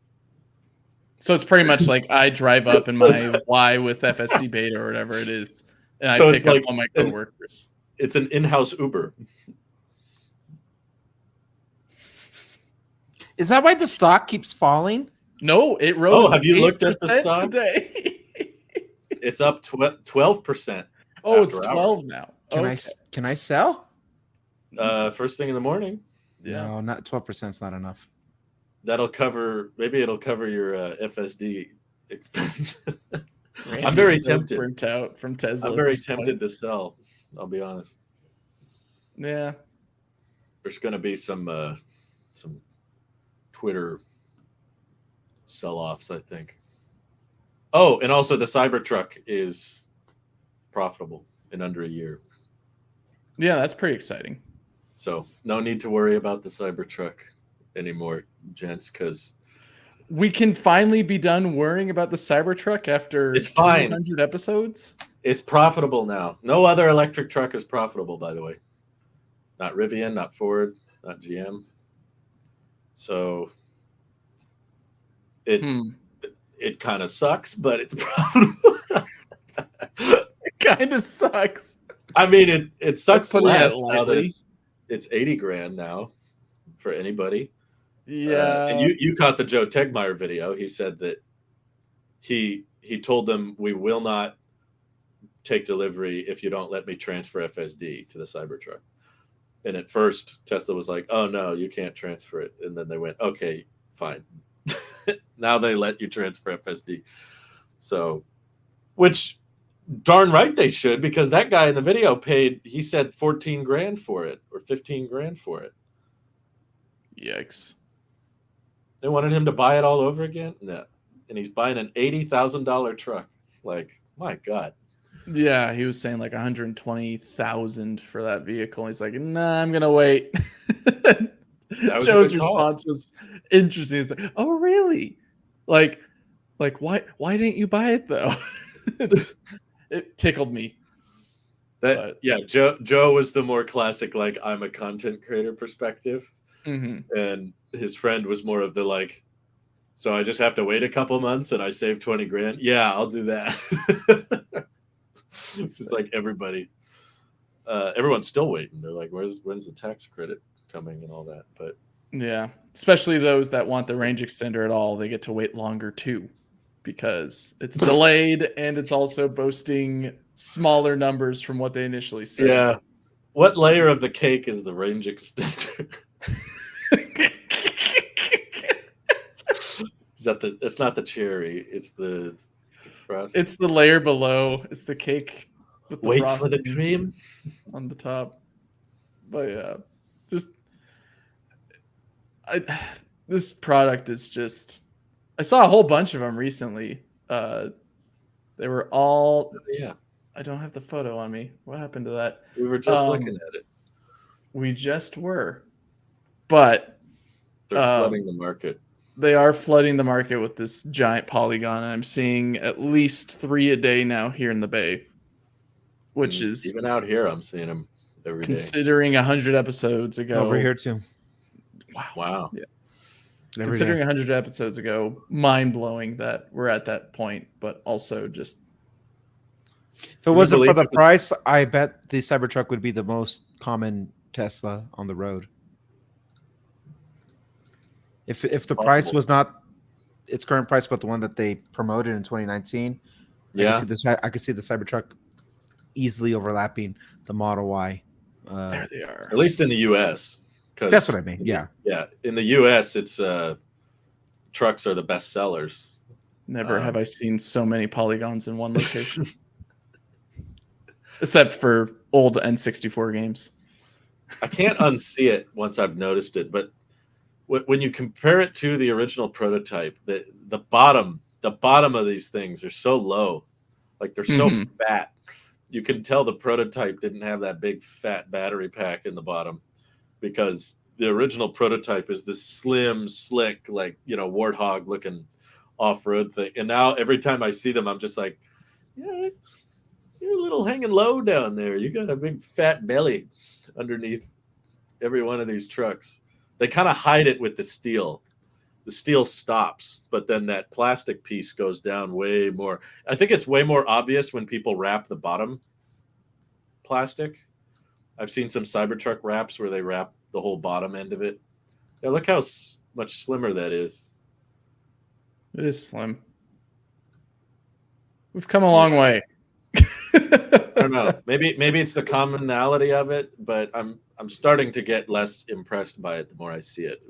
so it's pretty much like I drive up in my Y with FSD beta or whatever it is, and I pick up all my coworkers. It's an in-house Uber. Is that why the stock keeps falling? No, it rose. Oh, have you looked at the stock today? It's up 12%. Oh, it's 12 now. Can I sell? First thing in the morning. Yeah, no, not 12%. Is not enough. It'll cover your FSD expense. I'm very tempted. Burnt out from Tesla. I'm very tempted to sell. I'll be honest. Yeah, there's going to be some Twitter sell-offs, I think. Oh, and also the Cybertruck is profitable in under a year. Yeah, that's pretty exciting. So no need to worry about the Cybertruck anymore, gents, because we can finally be done worrying about the Cybertruck after 200 episodes. It's profitable now. No other electric truck is profitable, by the way. Not Rivian, not Ford, not GM. So it kind of sucks, but it's profitable. It kind of sucks. I mean, it sucks less now that it's $80,000 now for anybody. Yeah. And you caught the Joe Tegmeyer video. He said that he told them, we will not take delivery if you don't let me transfer FSD to the Cybertruck. And at first Tesla was like, oh no, you can't transfer it. And then they went, okay, fine. Now they let you transfer FSD. So, which darn right they should, because that guy in the video paid, he said 14 grand for it or 15 grand for it. Yikes. They wanted him to buy it all over again? No. And he's buying an $80,000 truck. Like, my God. Yeah, he was saying like 120,000 for that vehicle. He's like, nah, I'm gonna wait. Joe's response was interesting. He's like, oh really? Like why didn't you buy it though? It tickled me. Joe was the more classic, like, I'm a content creator perspective. Mm-hmm. And his friend was more of the like, so I just have to wait a couple months and I save 20 grand. Yeah, I'll do that. It's just like everybody. Everyone's still waiting. They're like, when's the tax credit coming and all that? But yeah, especially those that want the range extender at all, they get to wait longer too, because it's delayed and it's also boasting smaller numbers from what they initially said. Yeah. What layer of the cake is the range extender? It's not the cherry. It's the frosting. It's the layer below. It's the cake with the wait for the cream on the top. But yeah, this product is just. I saw a whole bunch of them recently. They were all. Yeah. I don't have the photo on me. What happened to that? We were just looking at it. We just were, but they're flooding the market. They are flooding the market with this giant polygon. And I'm seeing at least 3 a day now here in the Bay, which is even out here. I'm seeing them every day. Considering 100 episodes ago, over here too. Wow. Yeah. Considering 100 episodes ago, mind blowing that we're at that point, but also just. If it wasn't for the price, I bet the Cybertruck would be the most common Tesla on the road. If the price was not its current price, but the one that they promoted in 2019, I could see the Cybertruck easily overlapping the Model Y. There they are. At least in the U.S. That's what I mean. Yeah. In the U.S., it's trucks are the best sellers. Never have I seen so many polygons in one location, except for old N64 games. I can't unsee it once I've noticed it, but when you compare it to the original prototype, the bottom of these things are so low, like they're so fat. You can tell the prototype didn't have that big fat battery pack in the bottom, because the original prototype is this slim, slick, like, warthog looking off-road thing. And now every time I see them, I'm just like, yeah, you're a little hanging low down there. You got a big fat belly underneath every one of these trucks. They kind of hide it with the steel. The steel stops, but then that plastic piece goes down way more. I think it's way more obvious when people wrap the bottom plastic. I've seen some Cybertruck wraps where they wrap the whole bottom end of it. Yeah, look how much slimmer that is. It is slim. We've come a long way. I don't know. Maybe it's the commonality of it, but I'm starting to get less impressed by it the more I see it.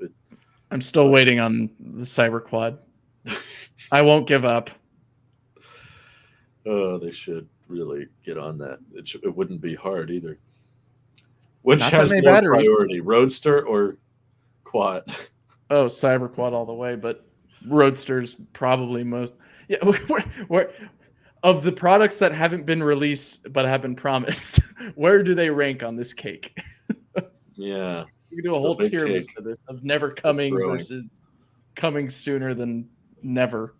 I'm still waiting on the Cyber Quad. I won't give up. Oh, they should really get on that. It wouldn't be hard either. Which has more priority, Roadster or Quad? Oh, Cyber Quad all the way, but Roadster's probably most. Yeah, where of the products that haven't been released but have been promised, where do they rank on this cake? Yeah. You can do a whole tier list of this, of never coming versus coming sooner than never.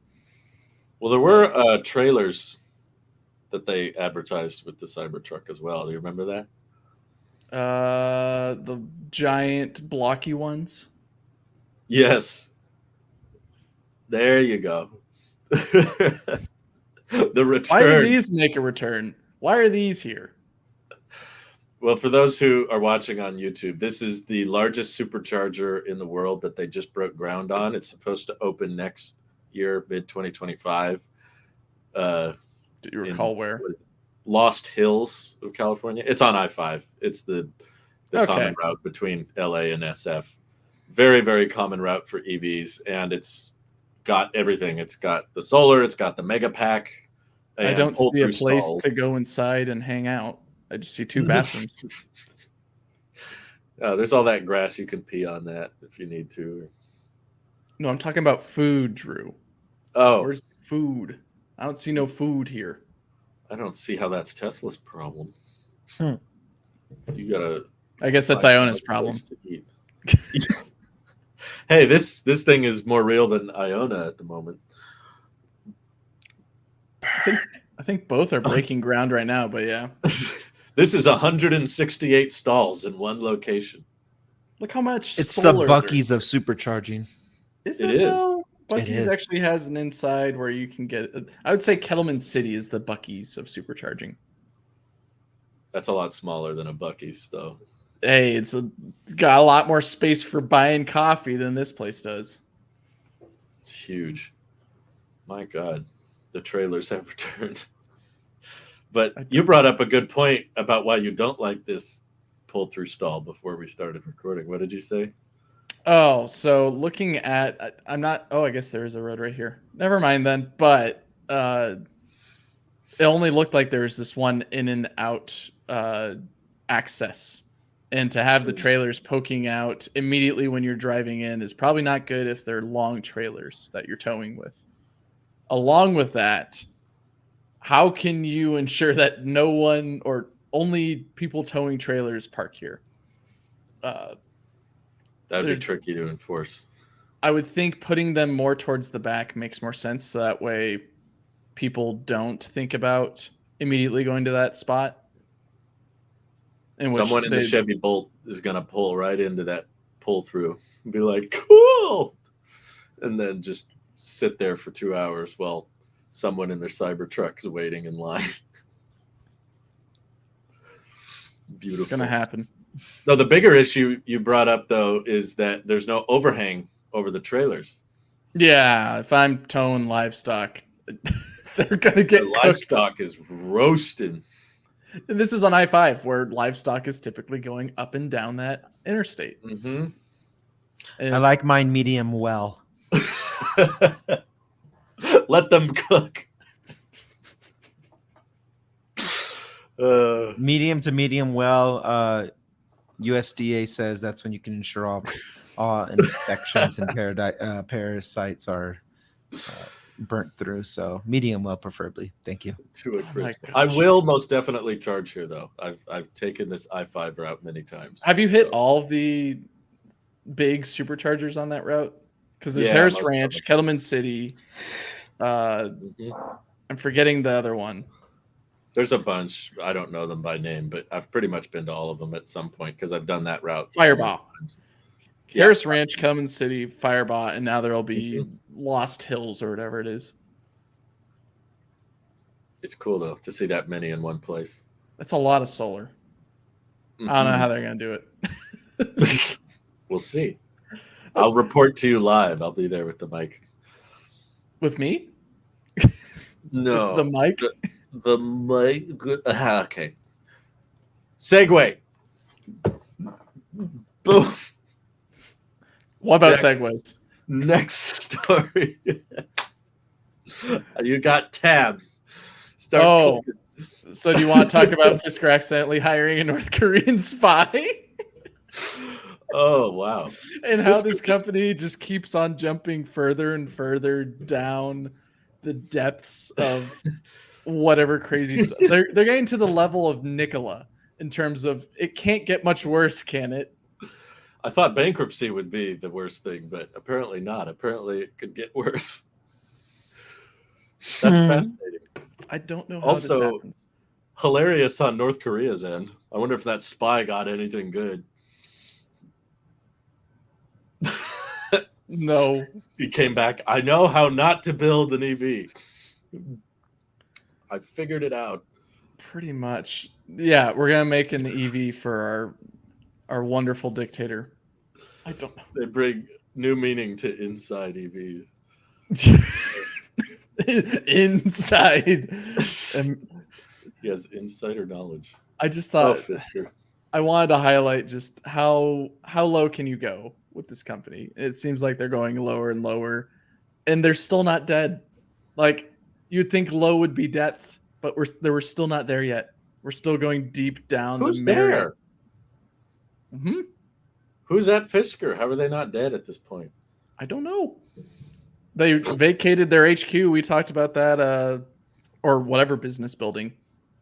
Well, there were trailers that they advertised with the Cybertruck as well. Do you remember that? The giant blocky ones? Yes. There you go. The return. Why do these make a return? Why are these here? Well, for those who are watching on YouTube, this is the largest supercharger in the world that they just broke ground on. It's supposed to open next year, mid-2025. Do you recall where? Lost Hills of California. It's on I-5. It's the common route between LA and SF. Very, very common route for EVs, and it's got everything. It's got the solar. It's got the mega pack. I don't see a place to go inside and hang out. I just see 2 bathrooms. There's all that grass. You can pee on that if you need to. No, I'm talking about food, Drew. Oh. Where's the food? I don't see no food here. I don't see how that's Tesla's problem. You gotta. I guess that's Iona's problem. To eat. Hey, this thing is more real than Iona at the moment. I think both are breaking ground right now, but yeah. This is 168 stalls in one location. Look how much. It's the Buc-ee's of supercharging. Is it though? Buc-ee's actually has an inside where you can get. I would say Kettleman City is the Buc-ee's of supercharging. That's a lot smaller than a Buc-ee's, though. Hey, it's got a lot more space for buying coffee than this place does. It's huge. My God, the trailers have returned. But you brought up a good point about why you don't like this pull-through stall before we started recording. What did you say? Oh, so looking at, I'm not. Oh, I guess there is a road right here. Never mind then. But it only looked like there's this one in and out access. And to have the trailers poking out immediately when you're driving in is probably not good if they're long trailers that you're towing with. Along with that, how can you ensure that no one or only people towing trailers park here? That would be tricky to enforce. I would think putting them more towards the back makes more sense. So that way people don't think about immediately going to that spot. Someone in the Chevy Bolt is going to pull right into that pull through and be like, cool. And then just sit there for 2 hours while someone in their Cybertruck is waiting in line. Beautiful. It's going to happen. No, the bigger issue you brought up, though, is that there's no overhang over the trailers. Yeah, if I'm towing livestock, they're going to get cooked. Livestock is roasting. And this is on I-5, where livestock is typically going up and down that interstate. Mm-hmm. I like mine medium well. Let them cook. Medium to medium well. USDA says that's when you can ensure all infections and parasites are burnt through. So medium well, preferably. Thank you. To a crisp. I will most definitely charge here, though. I've taken this I-5 route many times. Have you hit all of the big superchargers on that route? Because there's Harris Ranch, Kettleman City. I'm forgetting the other one. There's a bunch. I don't know them by name, but I've pretty much been to all of them at some point because I've done that route. Firebaugh. Harris Ranch, Kettleman City, Firebaugh, and now there'll be Lost Hills or whatever it is. It's cool, though, to see that many in one place. That's a lot of solar. I don't know how they're going to do it. We'll see. I'll report to you live. I'll be there with the mic. With me? No. The mic? The mic. Okay. Segue. Boom. What about segues? Next story. You got tabs. Start clicking. So do you want to talk about Fisker accidentally hiring a North Korean spy? Oh, wow. And how this company just keeps on jumping further and further down the depths of whatever crazy stuff. They're getting to the level of Nikola in terms of it can't get much worse, can it? I thought bankruptcy would be the worst thing, but apparently not. Apparently it could get worse. That's fascinating. I don't know how this happens. Hilarious on North Korea's end. I wonder if that spy got anything good. No. He came back. I know how not to build an EV. I figured it out. Pretty much. Yeah, we're going to make an EV for our wonderful dictator. I don't know. They bring new meaning to inside EVs. Inside. He has insider knowledge. I just thought I wanted to highlight just how low can you go with this company. It seems like they're going lower and lower, and they're still not dead. Like, you'd think low would be depth, but we're still not there yet. We're still going deep down. Who's there? Mm-hmm. Who's at Fisker? How are they not dead at this point? I don't know. They vacated their HQ. We talked about that, or whatever business building.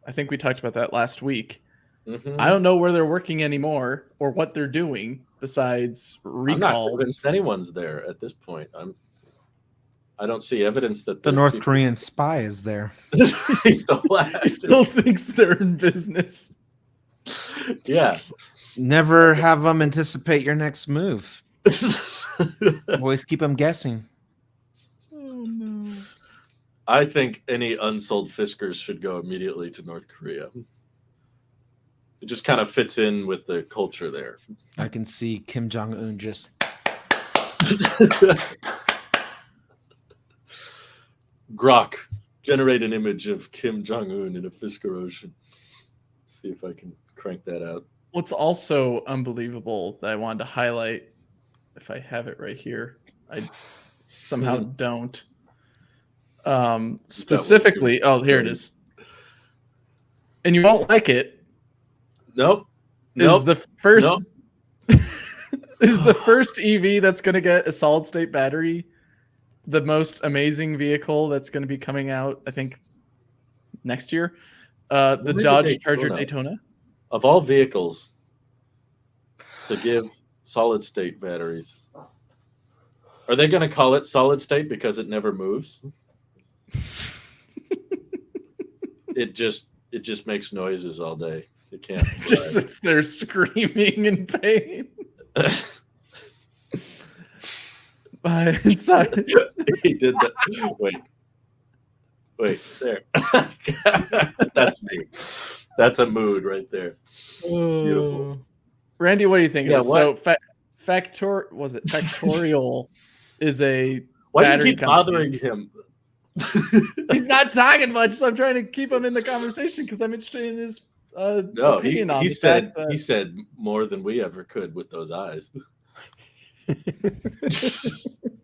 I think we talked about that last week. Mm-hmm. I don't know where they're working anymore or what they're doing besides recalls. I'm not convinced anyone's there at this point. I don't see evidence that the North Korean spy is there. He still thinks they're in business. Yeah. Never have them anticipate your next move. Always keep them guessing. Oh, no. I think any unsold Fiskers should go immediately to North Korea. It just kind of fits in with the culture there. I can see Kim Jong-un just... Grok, generate an image of Kim Jong-un in a Fisker Ocean. See if I can crank that out. What's also unbelievable that I wanted to highlight, if I have it right here, I somehow don't. Specifically, here it is. And you won't like it. Nope. Is the first is the first EV that's going to get a solid state battery the most amazing vehicle that's going to be coming out, I think, next year? The Dodge Charger Daytona. Of all vehicles to give solid state batteries, are they going to call it solid state because it never moves? It just makes noises all day. It can't. It just sits there screaming in pain. Inside. He did that. Wait, there. That's me. That's a mood right there. Beautiful. Randy, what do you think? Yeah, so Factorial is a Why do you keep bothering him? He's not talking much, so I'm trying to keep him in the conversation because I'm interested in his opinion on he said more than we ever could with those eyes.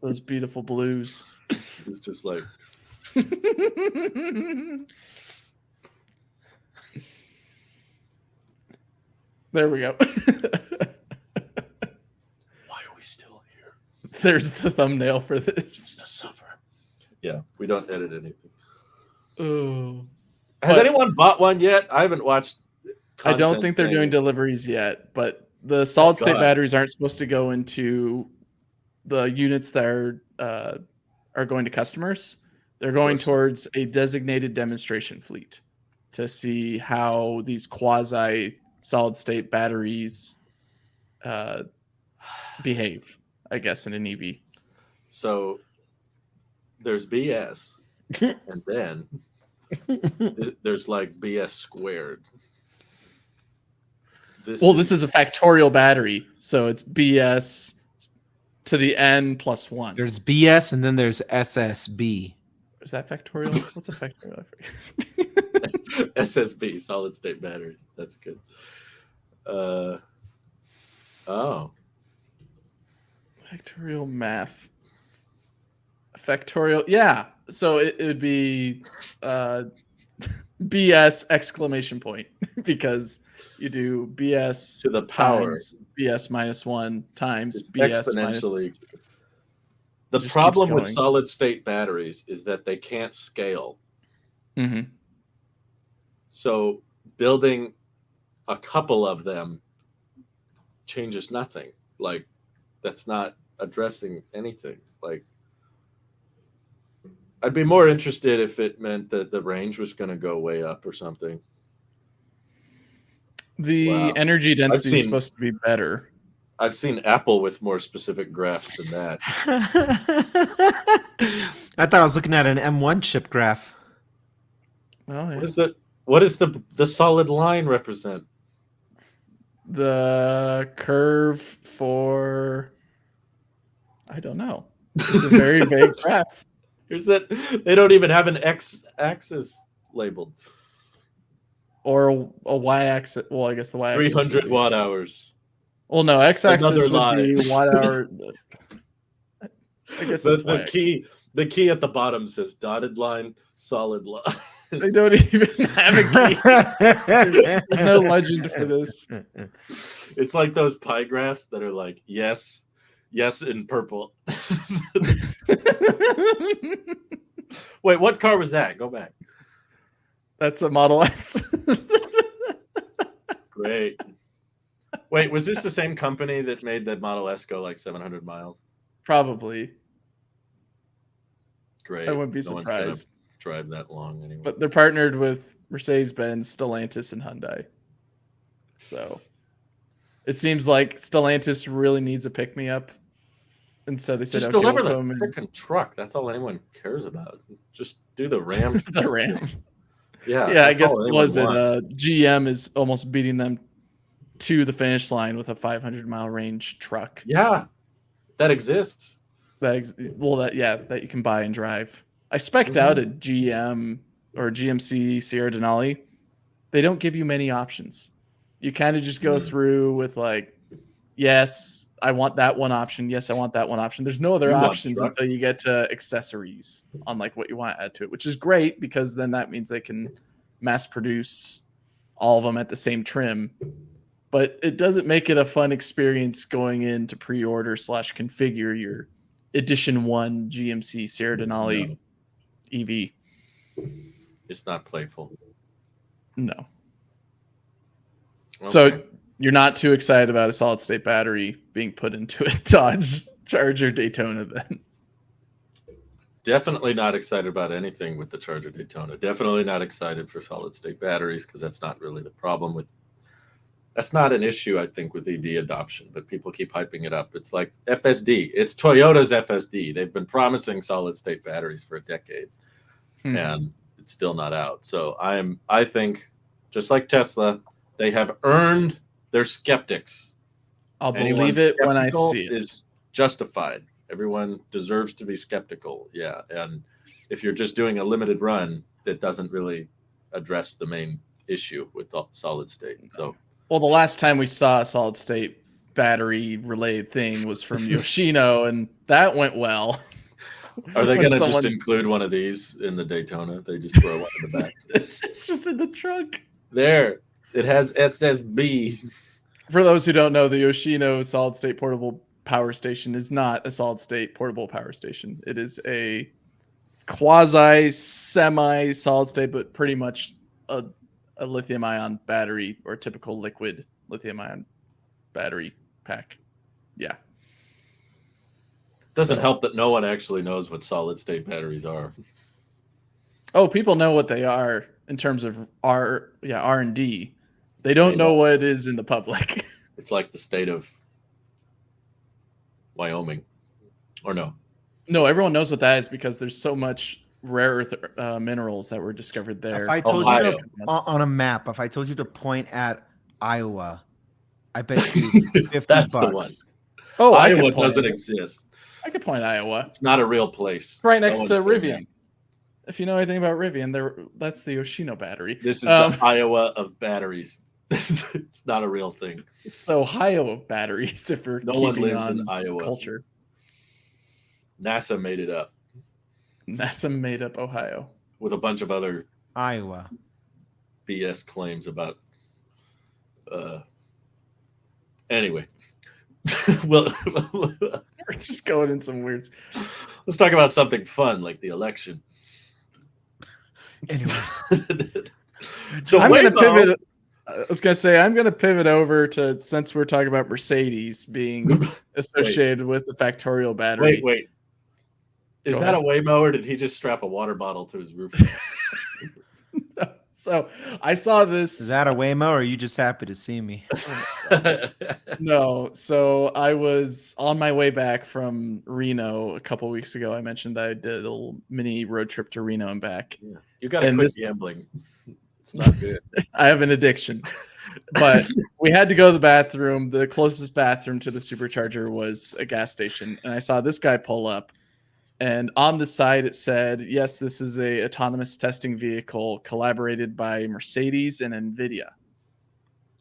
Those beautiful blues. It's just like there we go. Why are we still here? There's the thumbnail for this. Yeah, we don't edit anything. Oh. Has anyone bought one yet? I haven't watched. I don't think they're doing deliveries yet, but the solid state batteries aren't supposed to go into the units that are going to customers. They're going towards a designated demonstration fleet to see how these quasi solid state batteries behave, I guess, in an EV. So there's BS, and then there's like BS squared. This is a factorial battery, so it's BS to the n plus 1. There's BS, and then there's SSB. Is that factorial? What's a factorial? SSB, solid state battery. That's good. Factorial math. Factorial, yeah. So it would be BS exclamation point because you do BS to the power BS minus 1 times it's BS exponentially. The problem with solid state batteries is that they can't scale. Mm-hmm. So building a couple of them changes nothing. Like, that's not addressing anything. Like, I'd be more interested if it meant that the range was going to go way up or something. The energy density is supposed to be better. I've seen Apple with more specific graphs than that. I thought I was looking at an M1 chip graph. Oh, yeah. What does the solid line represent? The curve for, I don't know. It's a very vague graph. Here's that. They don't even have an x-axis labeled. Or a y-axis. Well, I guess the y-axis. 300 watt hours. Well, no, x-axis would be watt hour. I guess that's the key. The key at the bottom says dotted line, solid line. They don't even have a key. There's no legend for this. It's like those pie graphs that are like yes in purple. Wait, what car was that? Go back. That's a Model S. Great. Wait, was this the same company that made that Model S go like 700 miles? Probably. Great. I wouldn't be surprised. Drive that long anyway. But they're partnered with Mercedes-Benz, Stellantis, and Hyundai. So it seems like Stellantis really needs a pick-me-up. And so they said, just okay, deliver the freaking truck. That's all anyone cares about. Just do the Ram. The Ram. Yeah, I guess was it GM is almost beating them to the finish line with a 500-mile range truck. Yeah, that exists. That you can buy and drive. I spec'd out a GM or GMC Sierra Denali. They don't give you many options. You kind of just go through with like, yes, I want that one option. Yes, I want that one option. There's no other options until you get to accessories on like what you want to add to it, which is great because then that means they can mass produce all of them at the same trim. But it doesn't make it a fun experience going in to pre-order / configure your Edition 1 GMC Sierra Denali EV. It's not playful. No. Okay. So you're not too excited about a solid state battery being put into a Dodge Charger Daytona then? Definitely not excited about anything with the Charger Daytona. Definitely not excited for solid state batteries because that's not really the problem with. That's not an issue, I think, with EV adoption, but people keep hyping it up. It's like FSD. It's Toyota's FSD. They've been promising solid state batteries for a decade, and it's still not out. So I think, just like Tesla, they have earned their skeptics. I'll believe it when I see it. Is justified. Everyone deserves to be skeptical. Yeah, and if you're just doing a limited run, that doesn't really address the main issue with the solid state. So. Well, the last time we saw a solid state battery related thing was from Yoshino, and that went well. Are they going to just include one of these in the Daytona? They just throw one in the back. It's just in the trunk. There. It has SSB. For those who don't know, the Yoshino solid state portable power station is not a solid state portable power station. It is a quasi semi solid state, but pretty much a lithium ion battery or typical liquid lithium ion battery pack. Yeah. Doesn't help that no one actually knows what solid state batteries are. Oh, people know what they are in terms of R&D. They don't know what it is in the public. It's like the state of Wyoming, or no? No, everyone knows what that is because there's so much rare earth minerals that were discovered there. If I told you on a map, if I told you to point at Iowa, I bet you $50. That's the one. Oh, Iowa doesn't exist. I could point Iowa. It's not a real place. It's right next to Rivian. If you know anything about Rivian, that's the Yoshino battery. This is the Iowa of batteries. It's not a real thing. It's the Ohio of batteries. If we're no one lives in Iowa. Culture. NASA made it up. NASA made up Ohio with a bunch of other Iowa BS claims about. Anyway, well, we're just going in some weird. Let's talk about something fun like the election. Anyway, so I'm going to pivot. I was going to say I'm going to pivot over to, since we're talking about Mercedes being associated with the Factorial battery. Wait. Is that a Waymo, or did he just strap a water bottle to his roof? So I saw this. Is that a Waymo, or are you just happy to see me? No. So I was on my way back from Reno a couple of weeks ago. I mentioned that I did a little mini road trip to Reno and back. Yeah. You got to quit gambling. It's not good. I have an addiction. But we had to go to the bathroom. The closest bathroom to the supercharger was a gas station. And I saw this guy pull up. And on the side, it said, yes, this is a autonomous testing vehicle collaborated by Mercedes and NVIDIA.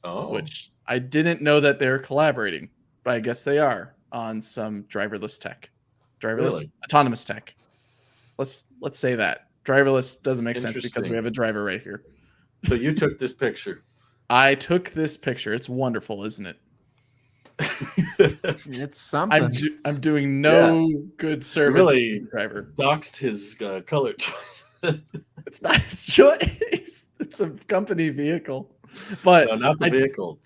Oh. Which I didn't know that they're collaborating, but I guess they are on some driverless tech. Autonomous tech. Let's say that. Driverless doesn't make sense because we have a driver right here. So you took this picture. I took this picture. It's wonderful, isn't it? It's something. I'm doing no good service. Really, driver doxed his color. It's not his choice. It's a company vehicle, but no, not the vehicle.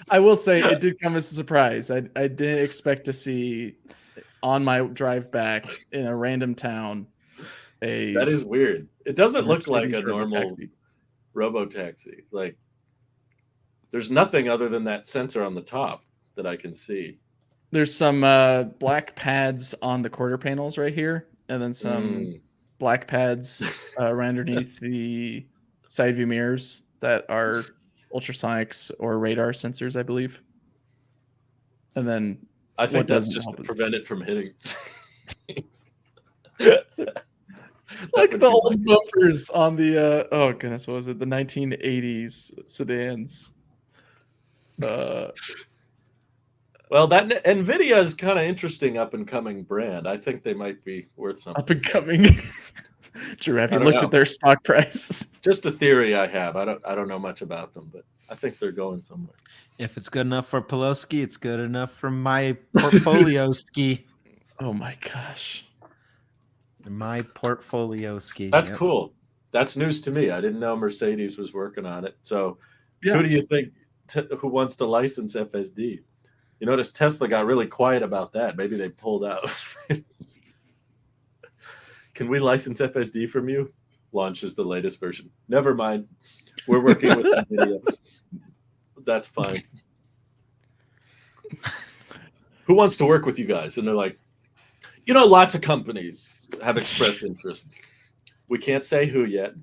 I will say it did come as a surprise. I didn't expect to see on my drive back in a random town. That is weird. It doesn't look like a normal robo-taxi. Like, there's nothing other than that sensor on the top that I can see. There's some black pads on the quarter panels right here, and then some black pads right underneath the side view mirrors that are ultrasonics or radar sensors, I believe. And then I think that's just to prevent it from hitting. Like the old bumpers on the oh goodness, what was it? The 1980s sedans. Well, that NVIDIA is kind of interesting up and coming brand. I think they might be worth something. Up and coming. Drew, have you looked at their stock price? Just a theory I have. I don't know much about them, but I think they're going somewhere. If it's good enough for Pelosi, it's good enough for my portfolio ski. Oh my gosh. My portfolio ski. That's cool. That's news to me. I didn't know Mercedes was working on it. So who do you think who wants to license FSD? You notice Tesla got really quiet about that. Maybe they pulled out. Can we license FSD from you? Launches the latest version. Never mind. We're working with NVIDIA. That's fine. Who wants to work with you guys? And they're like, lots of companies have expressed interest. We can't say who yet.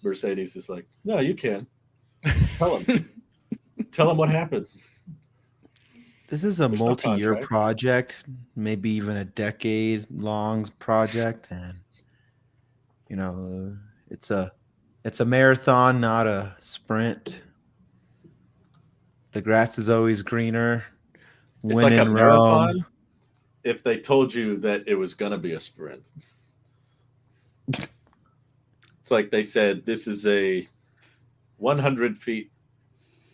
Mercedes is like, no, you can. Tell them. Tell them what happened. This is a multi-year project, maybe even a decade-long project, and it's a marathon, not a sprint. The grass is always greener. It's like a marathon if they told you that it was going to be a sprint. It's like they said, this is a 100 feet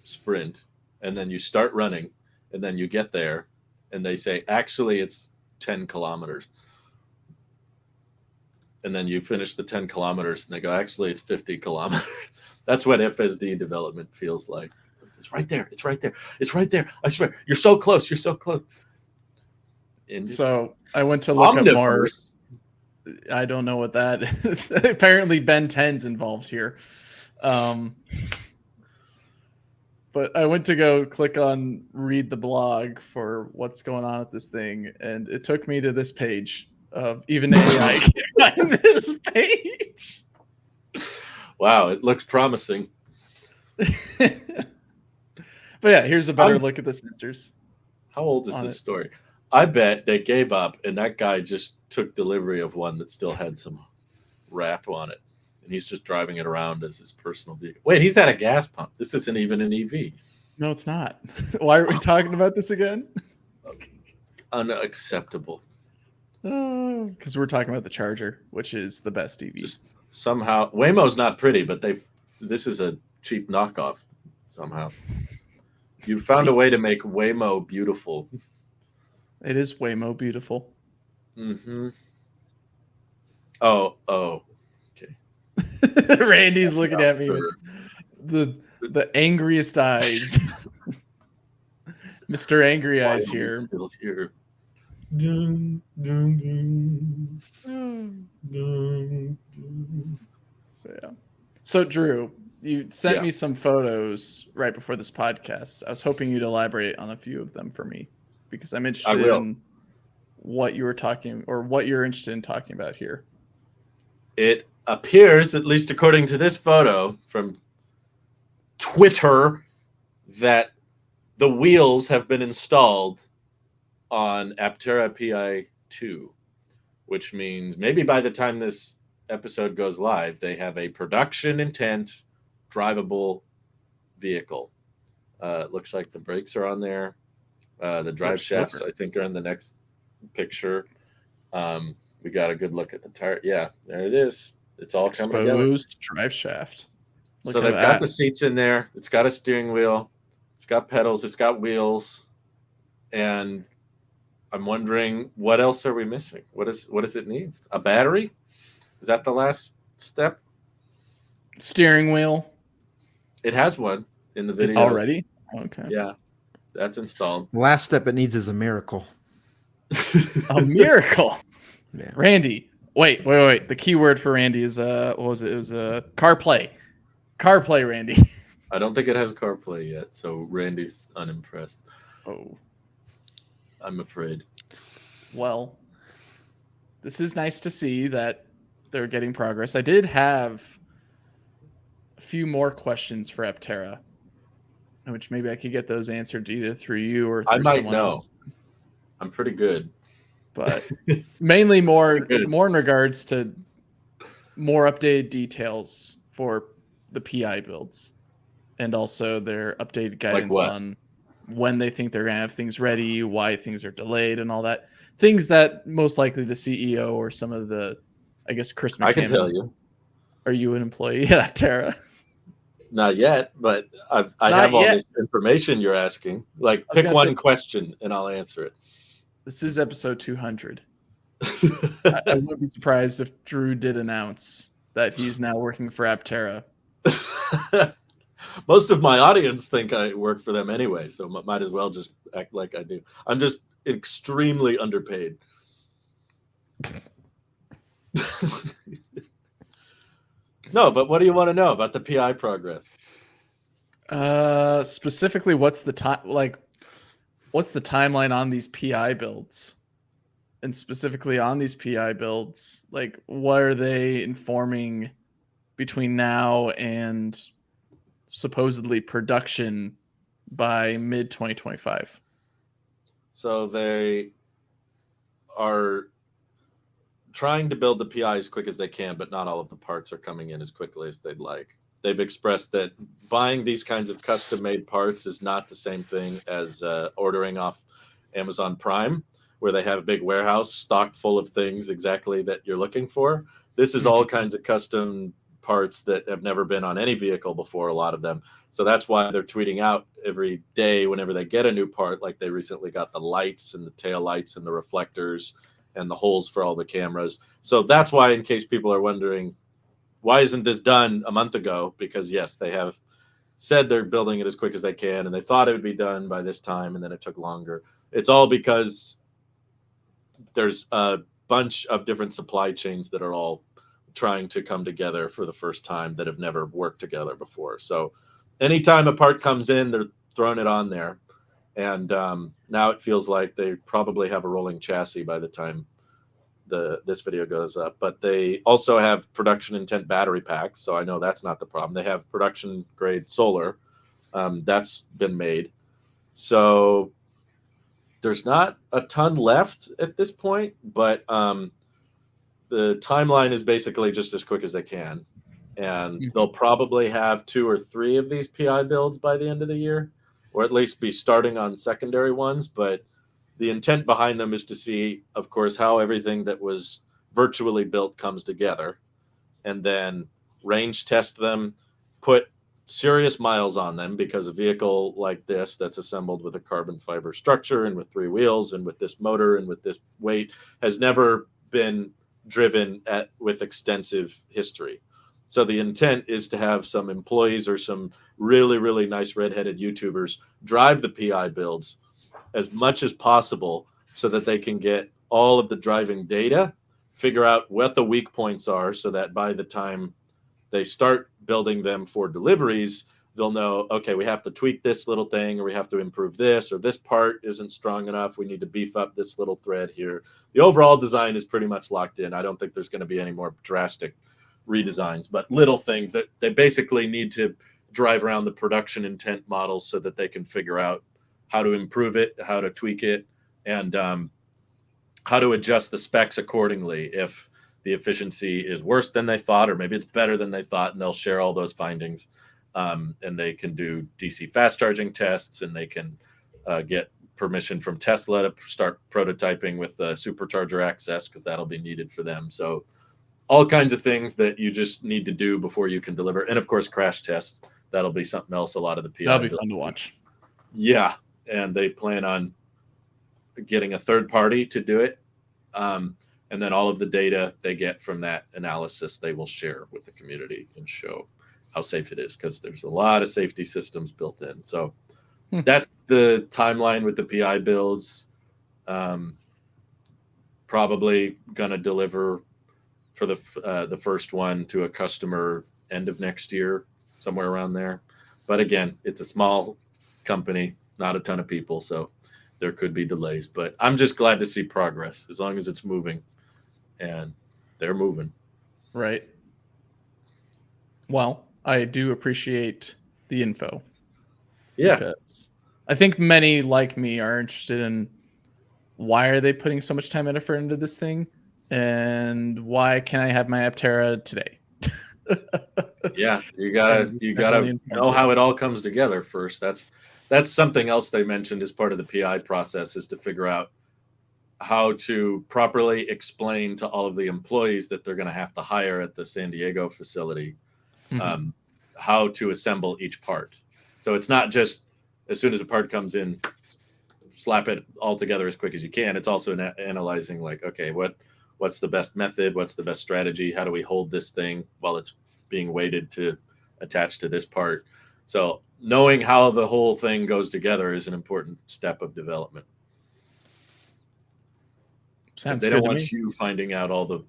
sprint, and then you start running, and then you get there, and they say, actually, it's 10 kilometers. And then you finish the 10 kilometers, and they go, actually, it's 50 kilometers. That's what FSD development feels like. It's right there. It's right there. It's right there. I swear. You're so close. You're so close. So I went to look up more. I don't know what that is. Apparently Ben 10's involved here. But I went to go click on read the blog for what's going on with this thing, and it took me to this page of even AI on this page. Wow, it looks promising. But yeah, here's a better look at the sensors. How old is this story? I bet they gave up, and that guy just took delivery of one that still had some wrap on it. And he's just driving it around as his personal vehicle. Wait, he's at a gas pump. This isn't even an EV. No, it's not. Why are we talking about this again? Okay. Unacceptable. Because we're talking about the Charger, which is the best EV. Just somehow, Waymo's not pretty, but this is a cheap knockoff somehow. You found a way to make Waymo beautiful. It is Waymo beautiful. Mm-hmm. Oh. Randy's looking at me with the angriest eyes. Mr. Angry Eyes here. Still here. Dun, dun, dun, dun, dun. Yeah. So Drew, you sent me some photos right before this podcast. I was hoping you'd elaborate on a few of them for me because I'm interested in what you were talking or what you're interested in talking about here. It appears, at least according to this photo from Twitter, that the wheels have been installed on Aptera Pi2, which means maybe by the time this episode goes live, they have a production intent, drivable vehicle. It looks like the brakes are on there. The drive shafts, I think, are in the next picture. We got a good look at the tire. Yeah, there it is. It's all coming together. Exposed drive shaft. So they've got the seats in there. It's got a steering wheel. It's got pedals. It's got wheels. And I'm wondering, what else are we missing? What does it need? A battery? Is that the last step? Steering wheel. It has one in the video already. Okay. Yeah, that's installed. The last step it needs is a miracle. A miracle. Yeah. Randy. Wait. The key word for Randy is what was it? It was CarPlay. CarPlay, Randy. I don't think it has CarPlay yet, so Randy's unimpressed. Oh. I'm afraid. Well, this is nice to see that they're getting progress. I did have a few more questions for Aptera, which maybe I could get those answered either through you or through someone else. I'm pretty good. But mainly more in regards to more updated details for the PI builds and also their updated guidance on when they think they're going to have things ready, why things are delayed and all that. Things that most likely the CEO or some of the, I guess, Chris McCammon. I can tell you. Are you an employee at Aptera? Not yet, but I have all this information you're asking. Like, pick one question and I'll answer it. This is episode 200. I wouldn't be surprised if Drew did announce that he's now working for Aptera. Most of my audience think I work for them anyway, so might as well just act like I do. I'm just extremely underpaid. No, but what do you want to know about the PI progress? Specifically, what's the timeline on these PI builds? And specifically on these PI builds, like, what are they informing between now and supposedly production by mid 2025? So they are trying to build the PI as quick as they can, but not all of the parts are coming in as quickly as they'd like. They've expressed that buying these kinds of custom-made parts is not the same thing as ordering off Amazon Prime, where they have a big warehouse stocked full of things exactly that you're looking for. This is all kinds of custom parts that have never been on any vehicle before, a lot of them. So that's why they're tweeting out every day whenever they get a new part, like they recently got the lights and the tail lights and the reflectors and the holes for all the cameras. So that's why, in case people are wondering, why isn't this done a month ago? Because yes, they have said they're building it as quick as they can, and they thought it would be done by this time, and then it took longer. It's all because there's a bunch of different supply chains that are all trying to come together for the first time that have never worked together before. So anytime a part comes in, they're throwing it on there. And now it feels like they probably have a rolling chassis by the time this video goes up. But they also have production intent battery packs, so I know that's not the problem. They have production grade solar. That's been made. So there's not a ton left at this point, but the timeline is basically just as quick as they can. And they'll probably have 2 or 3 of these PI builds by the end of the year, or at least be starting on secondary ones. But the intent behind them is to see, of course, how everything that was virtually built comes together, and then range test them, put serious miles on them, because a vehicle like this that's assembled with a carbon fiber structure and with 3 wheels and with this motor and with this weight has never been driven with extensive history. So the intent is to have some employees or some really, really nice redheaded YouTubers drive the PI builds as much as possible so that they can get all of the driving data, figure out what the weak points are, so that by the time they start building them for deliveries, they'll know, okay, we have to tweak this little thing, or we have to improve this, or this part isn't strong enough. We need to beef up this little thread here. The overall design is pretty much locked in. I don't think there's going to be any more drastic redesigns, but little things that they basically need to drive around the production intent models so that they can figure out how to improve it, how to tweak it, and how to adjust the specs accordingly if the efficiency is worse than they thought, or maybe it's better than they thought, and they'll share all those findings. And they can do DC fast charging tests, and they can get permission from Tesla to start prototyping with supercharger access, because that'll be needed for them. So all kinds of things that you just need to do before you can deliver. And of course, crash test. That'll be something else. A lot of the PI. That'll be fun to watch. Yeah. And they plan on getting a third party to do it. And then all of the data they get from that analysis, they will share with the community and show how safe it is, because there's a lot of safety systems built in. So that's the timeline with the PI builds. Probably going to deliver for the first one to a customer end of next year, somewhere around there. But again, it's a small company, not a ton of people, so there could be delays. But I'm just glad to see progress, as long as it's moving, and they're moving. Right. Well, I do appreciate the info. Yeah. Because I think many like me are interested in, why are they putting so much time and effort into this thing? And why can I have my Aptera today? Yeah, you gotta know how it all comes together first. That's something else they mentioned as part of the PI process, is to figure out how to properly explain to all of the employees that they're going to have to hire at the San Diego facility, how to assemble each part. So it's not just as soon as a part comes in, slap it all together as quick as you can. It's also analyzing, like, okay, what's the best method? What's the best strategy? How do we hold this thing while it's being weighted to attach to this part? So knowing how the whole thing goes together is an important step of development. Sounds they don't want you finding out all the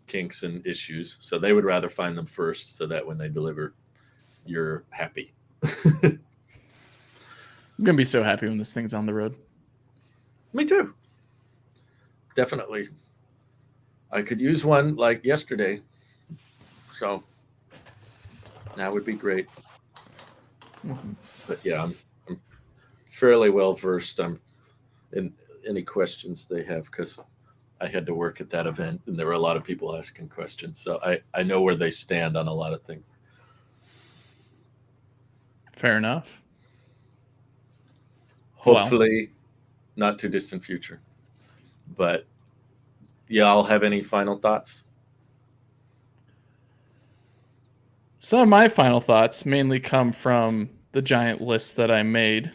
kinks and issues, so they would rather find them first, so that when they deliver, you're happy. I'm gonna be so happy when this thing's on the road. Me too. Definitely. I could use one like yesterday, so that would be great. But yeah, I'm fairly well versed in any questions they have, because I had to work at that event and there were a lot of people asking questions. So I know where they stand on a lot of things. Fair enough. Hopefully not too distant future. But y'all have any final thoughts? Some of my final thoughts mainly come from the giant list that I made,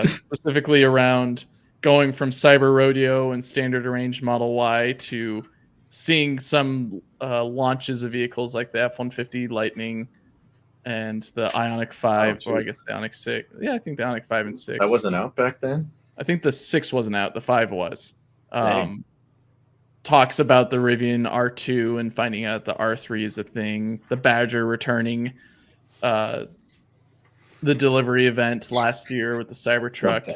specifically around going from Cyber Rodeo and Standard Range Model Y to seeing some launches of vehicles like the F-150 Lightning and the Ioniq 5, or I guess the Ioniq 6. Yeah, I think the Ioniq 5 and 6. That wasn't out back then? I think the 6 wasn't out. The 5 was. Talks about the Rivian R2 and finding out the R3 is a thing. The Badger returning the delivery event last year with the Cybertruck.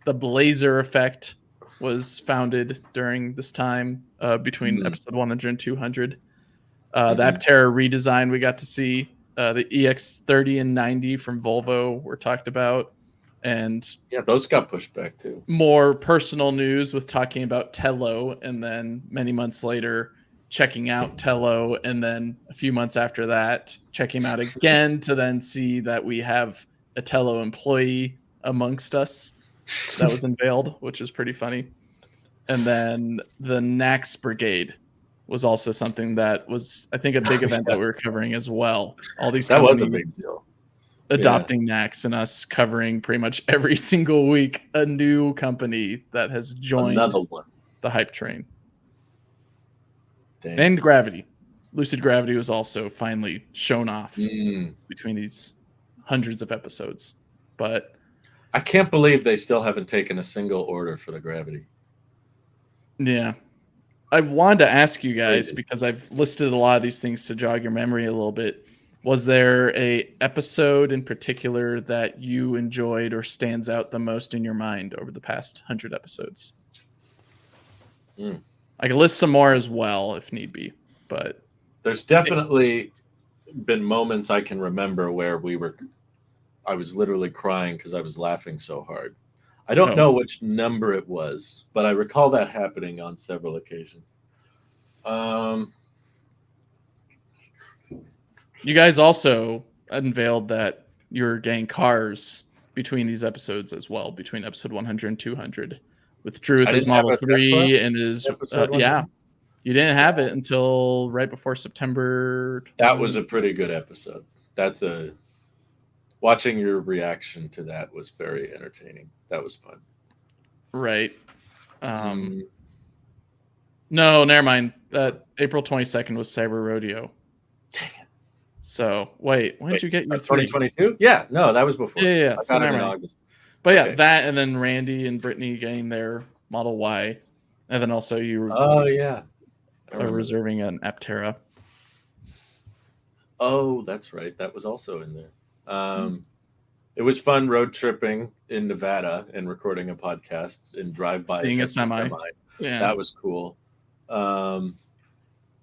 The Blazer effect was founded during this time, between episode 100 and 200. The Aptera redesign we got to see. The EX30 and 90 from Volvo were talked about. And yeah, those got pushed back too. More personal news with talking about Tello, and then many months later checking out Tello, and then a few months after that checking him out again to then see that we have a Tello employee amongst us that was unveiled, which is pretty funny. And then the NACS Brigade was also something that was, I think, a big event that we were covering as well. All these that was a big deal. Adopting NACS, and us covering pretty much every single week a new company that has joined the hype train. Dang. And Gravity. Lucid Gravity was also finally shown off between these hundreds of episodes. But I can't believe they still haven't taken a single order for the Gravity. Yeah. I wanted to ask you guys, because I've listed a lot of these things to jog your memory a little bit. Was there a episode in particular that you enjoyed or stands out the most in your mind over the past 100 episodes? I can list some more as well if need be, but there's definitely been moments I can remember where I was literally crying because I was laughing so hard. I don't know which number it was, but I recall that happening on several occasions. You guys also unveiled that you're getting cars between these episodes as well, between episode 100 and 200, with Drew with his Model 3 and his yeah. You didn't have it until right before September 20. That was a pretty good episode. Watching your reaction to that was very entertaining. That was fun. Right. No, never mind. April 22nd was Cyber Rodeo. Dang it. So wait, when did you get your 2022? Yeah, no, that was before. Yeah. I got it in August. But yeah, that and then Randy and Brittany getting their Model Y, and then also you. Oh yeah, reserving an Aptera. Oh, that's right. That was also in there. It was fun road tripping in Nevada and recording a podcast and drive-by. Seeing a semi. Yeah, that was cool.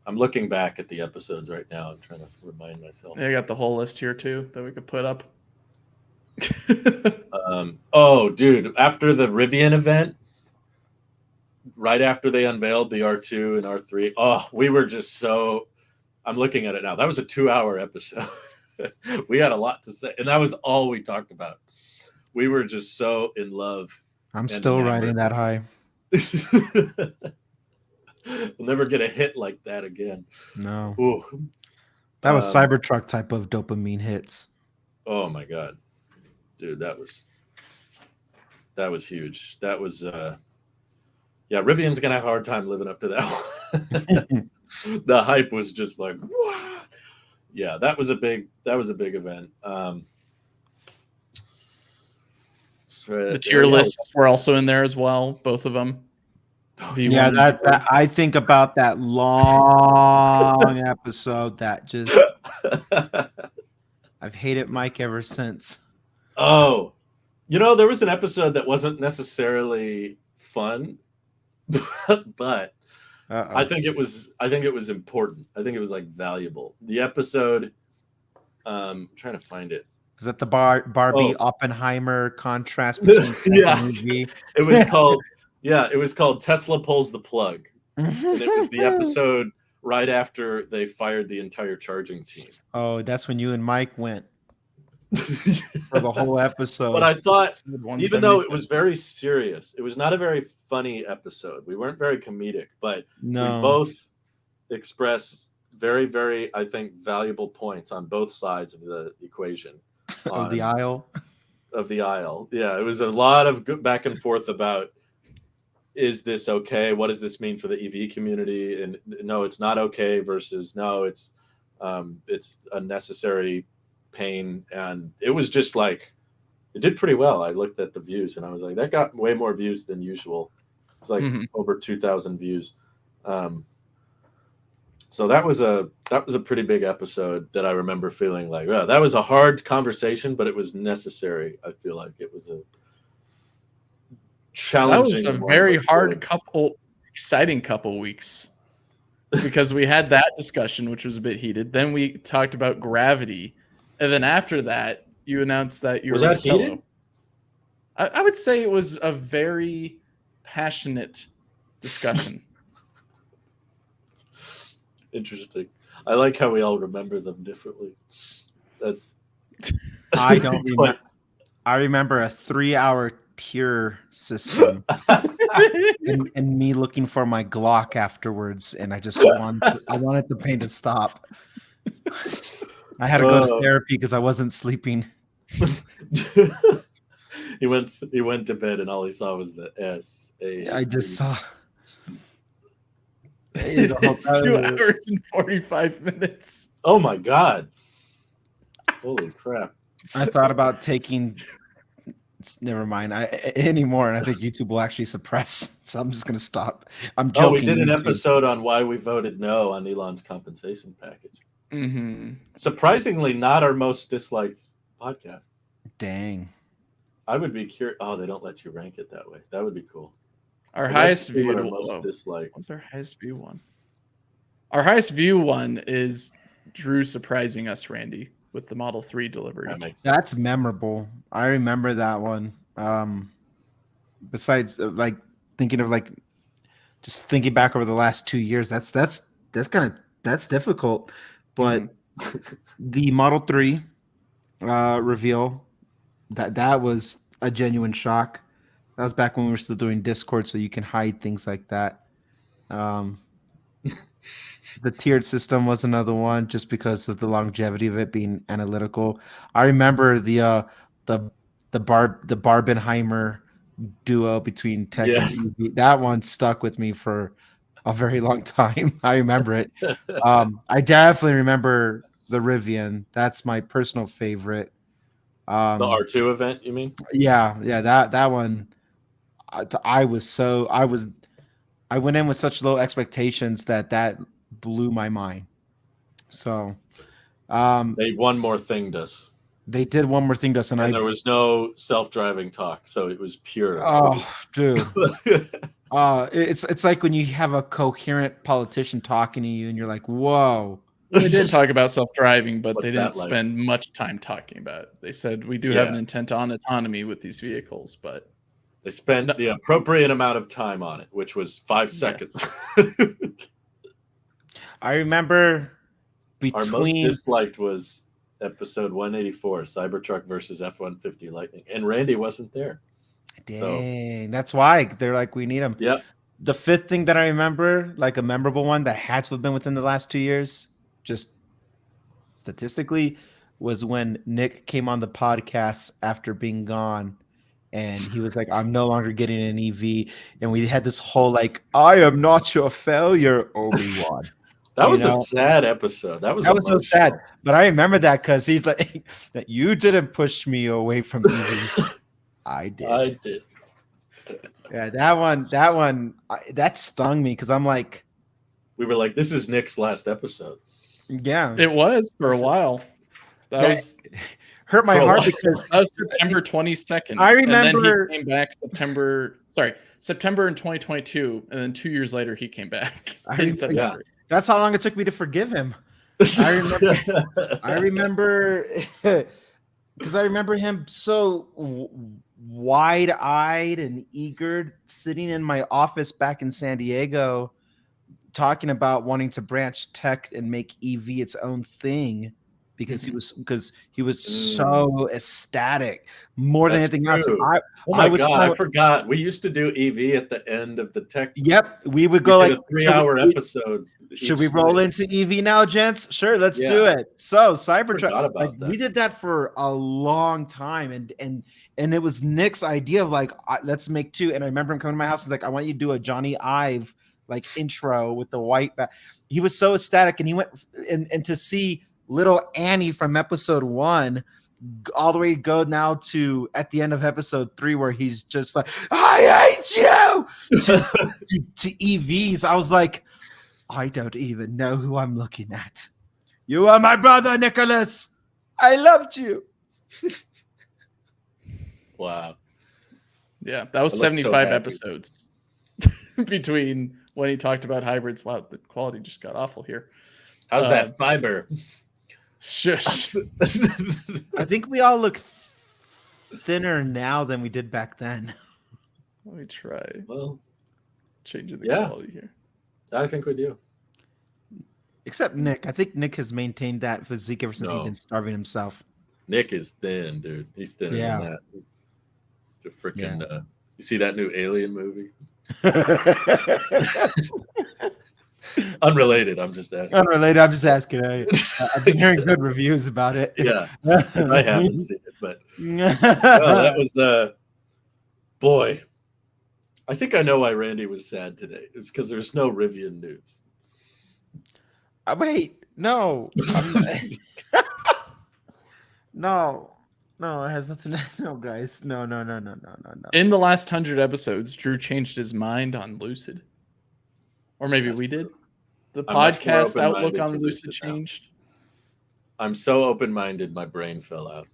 I'm looking back at the episodes right now. I'm trying to remind myself. Yeah, I got the whole list here too that we could put up. Oh, dude! After the Rivian event, right after they unveiled the R2 and R3, oh, we were just so. I'm looking at it now. That was a 2-hour episode. We had a lot to say, and that was all we talked about. We were just so in love. I'm still riding that high. We'll never get a hit like that again. No. Ooh. That was Cybertruck type of dopamine hits. Oh my god, dude, that was huge. That was yeah, Rivian's gonna have a hard time living up to that one. The hype was just like, what? Yeah, that was a big event. The tier lists were also in there as well, both of them. Yeah, that I think about that long episode that just I've hated Mike ever since. Oh, there was an episode that wasn't necessarily fun, but I think it was important. I think it was like valuable. The episode, I'm trying to find it. Is that the Barbie Oppenheimer contrast between yeah. movie? It was called it was called Tesla Pulls the Plug. And it was the episode right after they fired the entire charging team. Oh, that's when you and Mike went for the whole episode. But I thought, even though it was very serious, it was not a very funny episode. We weren't very comedic, but we both expressed very, very, I think, valuable points on both sides of the equation. Of the aisle. Yeah, it was a lot of back and forth about, is this okay? What does this mean for the EV community? And no, it's not okay versus no, it's a necessary pain. And it was just like, it did pretty well. I looked at the views and I was like, that got way more views than usual. It's like over 2,000 views. So that was a pretty big episode that I remember feeling like, oh, that was a hard conversation, but it was necessary. I feel like it was a challenging. That was a very hard exciting couple weeks, because we had that discussion, which was a bit heated. Then we talked about Gravity, and then after that, you announced that you were that heated? I would say it was a very passionate discussion. Interesting. I like how we all remember them differently. I don't remember. I remember a 3-hour tier system and me looking for my Glock afterwards, and I wanted the pain to stop. I had to go to therapy because I wasn't sleeping. He went to bed and all he saw was the S-A. I just saw. It's 2 hours and 45 minutes. Oh my god! Holy crap! I thought about taking. Never mind. Anymore, and I think YouTube will actually suppress. So I'm just gonna stop. I'm joking. Oh, we did an episode on why we voted no on Elon's compensation package. Surprisingly, not our most disliked podcast. Dang. I would be curious. Oh, they don't let you rank it that way. That would be cool. Our highest viewed. What's our highest view one? Our highest view one is Drew surprising us, Randy, with the Model 3 delivery. That's memorable. I remember that one. Besides, like thinking of just thinking back over the last 2 years, that's difficult. But the Model 3 reveal That was a genuine shock. That was back when we were still doing Discord, so you can hide things like that. The tiered system was another one, just because of the longevity of it being analytical. I remember the Barbenheimer duo between Tech and EV. That one stuck with me for a very long time. I remember it. I definitely remember the Rivian. That's my personal favorite. The R2 event, you mean? Yeah, that one. I went in with such low expectations that blew my mind. So, they one more thinged us. They did one more thing to us, and there was no self-driving talk, so it was pure. Oh, dude. It's like when you have a coherent politician talking to you, and you're like, "Whoa." They did talk about self-driving, but they didn't spend much time talking about it. They said we do have an intent on autonomy with these vehicles, but they spent the appropriate amount of time on it, which was 5 seconds. I remember our most disliked was episode 184, Cybertruck versus F-150 Lightning, and Randy wasn't there. Dang, that's why they're like, we need him. Yep. The fifth thing that I remember, like a memorable one that had to have been within the last 2 years, just statistically, was when Nick came on the podcast after being gone, and he was like, "I'm no longer getting an EV," and we had this whole like, "I am not your failure, Obi-Wan." That was a sad episode. That was so sad. But I remember that because he's like, "That you didn't push me away from EV." I did. Yeah, that one, that stung me because I'm like, we were like, this is Nick's last episode. Yeah, it was for a while. That was hurt my heart because that was September 22nd. I remember, and then he came back September in 2022, and then 2 years later he came back in September. Yeah. That's how long it took me to forgive him. I remember because I remember him so wide-eyed and eager sitting in my office back in San Diego talking about wanting to branch tech and make EV its own thing because he was so ecstatic more than anything else. I forgot. We used to do EV at the end of the tech. Yep, we would go like a 3-hour episode. Should we roll into EV now, gents? Sure, let's do it. So Cybertruck, we did that for a long time, and it was Nick's idea of like, let's make two. And I remember him coming to my house and like, I want you to do a Johnny Ive like intro with the white back. He was so ecstatic, and he went and to see little Annie from episode 1 all the way go now to at the end of episode 3 where he's just like, I hate you to EVs. I was like, I don't even know who I'm looking at. You are my brother, Nicholas. I loved you. Wow. Yeah, that was 75 episodes between when he talked about hybrids. Wow, the quality just got awful here. How's that fiber? Shush. I think we all look thinner now than we did back then. Let me try. Well, changing the quality here. I think we do. Except Nick. I think Nick has maintained that physique ever since he's been starving himself. Nick is thin, dude. He's thinner than that. The freaking you see that new Alien movie? Unrelated. I'm just asking. Unrelated. I'm just asking. I've been hearing good reviews about it. Yeah, I haven't seen it, but that was the boy. I think I know why Randy was sad today. It's because there's no Rivian news. Wait, no, no, it has nothing. No, guys, no. In the last 100 episodes, Drew changed his mind on Lucid, or maybe we did. The podcast outlook on Lucid changed. I'm so open-minded, my brain fell out.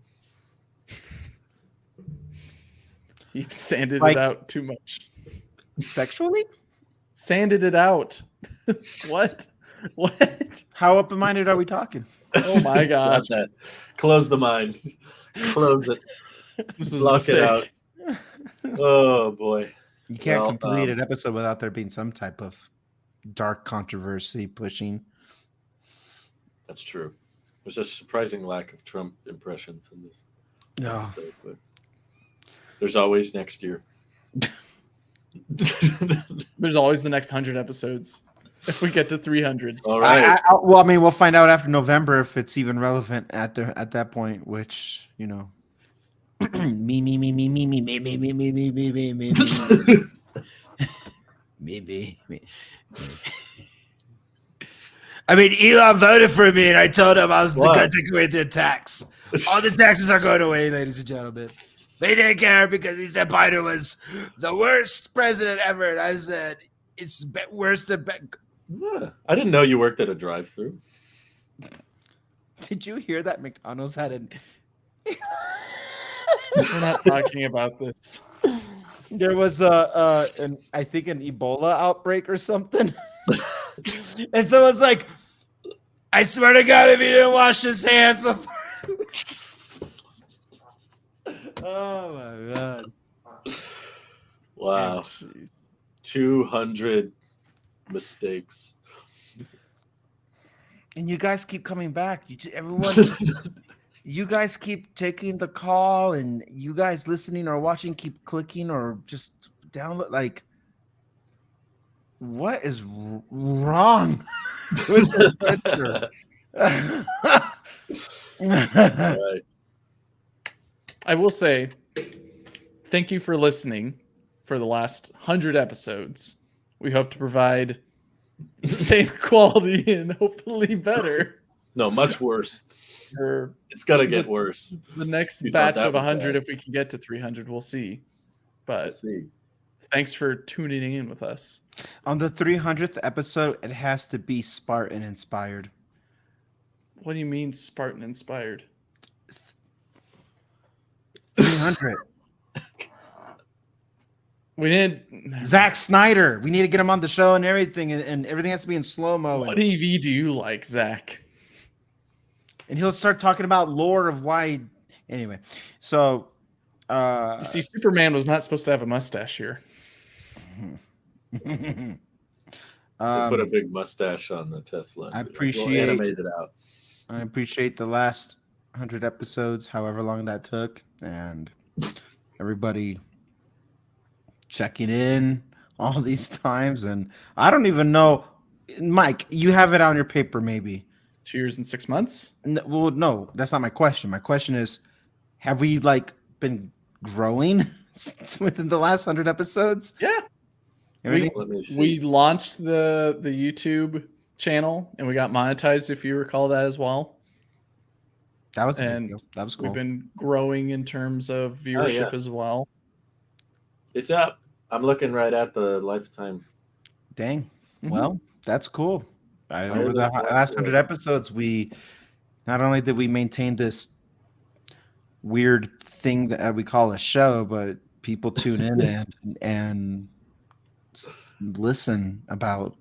You sanded it out too much. Sexually? Sanded it out. What? How open-minded are we talking? Oh my gosh. Close the mind. Close it. This is lock it out. Oh boy. You can't complete an episode without there being some type of dark controversy pushing. That's true. There's a surprising lack of Trump impressions in this episode, but There's always next year. There's always the next 100 episodes. If we get to 300. All right. Well, I mean, we'll find out after November if it's even relevant at that point. Which me. I mean, Elon voted for me, and I told him I was going to take away the tax. All the taxes are going away, ladies and gentlemen. They didn't care because he said Biden was the worst president ever, and I said it's worse than. Yeah. I didn't know you worked at a drive-thru. Did you hear that McDonald's had an? We're not talking about this. There was I think an Ebola outbreak or something, and someone's like, "I swear to God, if he didn't wash his hands before." Oh my God! Wow, 200 mistakes, and you guys keep coming back. Everyone. You guys keep taking the call, and you guys listening or watching keep clicking or just download. Like, what is wrong with the picture? Right. I will say, thank you for listening for the last 100 episodes. We hope to provide the same quality and hopefully better. No, much worse. It's got to get worse. The next batch of 100, if we can get to 300, we'll see. But thanks for tuning in with us. On the 300th episode, it has to be Spartan inspired. What do you mean Spartan inspired? 300. We need Zack Snyder. We need to get him on the show and everything, and everything has to be in slow-mo. What EV do you like, Zach? And he'll start talking about lore of why. Anyway, so you see, Superman was not supposed to have a mustache here. Put a big mustache on the Tesla. I appreciate animate it out. I appreciate the last 100 episodes, however long that took, and everybody checking in all these times. And I don't even know, Mike. You have it on your paper, maybe. 2 years and 6 months? Well, no, that's not my question. My question is, have we been growing within the last 100 episodes? Yeah. We launched the YouTube channel and we got monetized, if you recall that as well. That was that was cool. We've been growing in terms of viewership as well. It's up. I'm looking right at the lifetime. Dang. Mm-hmm. Well, that's cool. Over the last 100 episodes, we not only did we maintain this weird thing that we call a show, but people tune in and listen about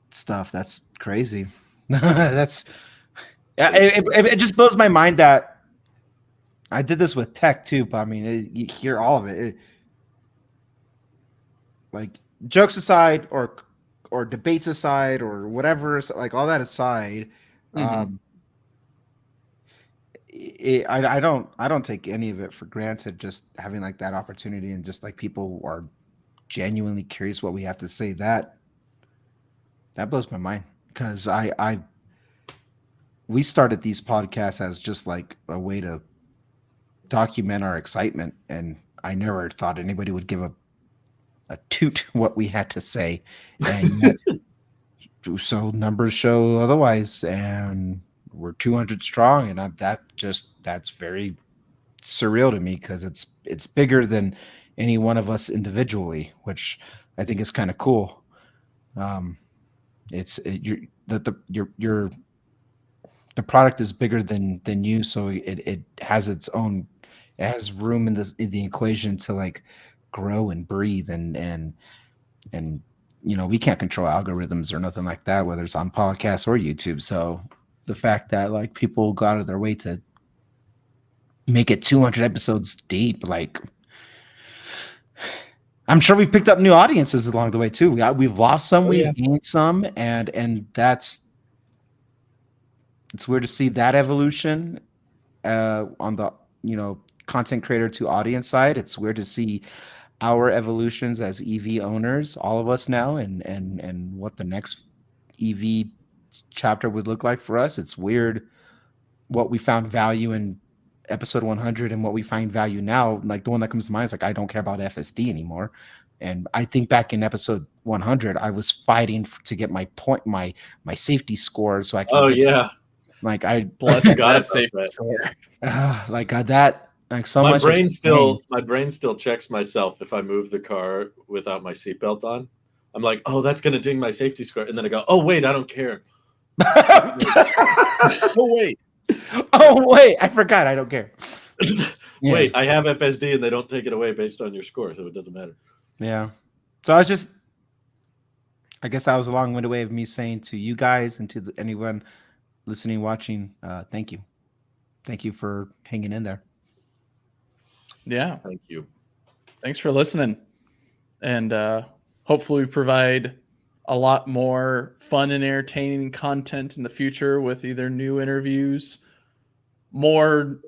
stuff. That's crazy. It just blows my mind that I did this with tech too. But I mean, you hear all of it. Like, jokes aside, or debates aside, or whatever, like all that aside, I don't take any of it for granted. Just having like that opportunity, and just like people are genuinely curious what we have to say. That blows my mind, because we started these podcasts as just like a way to document our excitement, and I never thought anybody would give a toot what we had to say, and so numbers show otherwise, and we're 200 strong, and that's very surreal to me, because it's bigger than any one of us individually, which I think is kind of cool. The product is bigger than you, so it has its own, it has room in the equation to like grow and breathe, and we can't control algorithms or nothing like that, whether it's on podcasts or YouTube. So the fact that like people go out of their way to make it 200 episodes deep, like, I'm sure we've picked up new audiences along the way too. We've lost some, we've gained some, and it's weird to see that evolution on the content creator to audience side. It's weird to see our evolutions as EV owners, all of us now, and what the next EV chapter would look like for us. It's weird what we found value in episode 100 and what we find value now. Like the one that comes to mind is like, I don't care about FSD anymore. And I think back in episode 100, I was fighting to get my safety score so I can. Like I bless that safety score. Like that. Like so my much. My brain still checks myself if I move the car without my seatbelt on. I'm like, oh, that's gonna ding my safety score, and then I go, oh wait, I don't care. Oh wait, I forgot. I don't care. Wait, I have FSD, and they don't take it away based on your score, so it doesn't matter. Yeah. So I guess that was a long-winded way of me saying to you guys and to anyone listening, watching, thank you. Thank you for hanging in there. Yeah. Thank you. Thanks for listening. And hopefully we provide a lot more fun and entertaining content in the future with either new interviews, more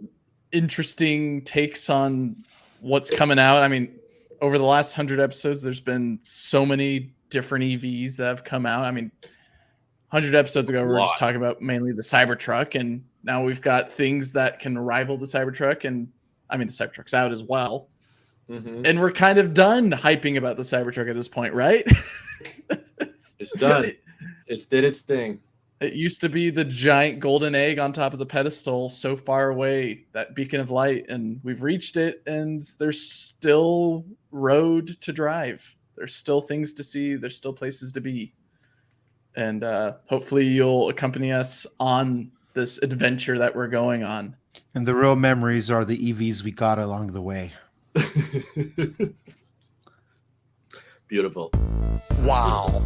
interesting takes on what's coming out. I mean, over the last 100 episodes, there's been so many different EVs that have come out. I mean, 100 episodes ago, we were just talking about mainly the Cybertruck, and now we've got things that can rival the Cybertruck. And I mean, the Cybertruck's out as well. Mm-hmm. And we're kind of done hyping about the Cybertruck at this point, right? It's done. It's did its thing. It used to be the giant golden egg on top of the pedestal, so far away, that beacon of light, and we've reached it, and there's still road to drive. There's still things to see. There's still places to be. And hopefully you'll accompany us on this adventure that we're going on. And the real memories are the EVs we got along the way. Beautiful. Wow.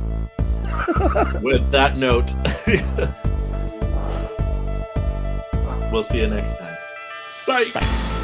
With that note, we'll see you next time. Bye.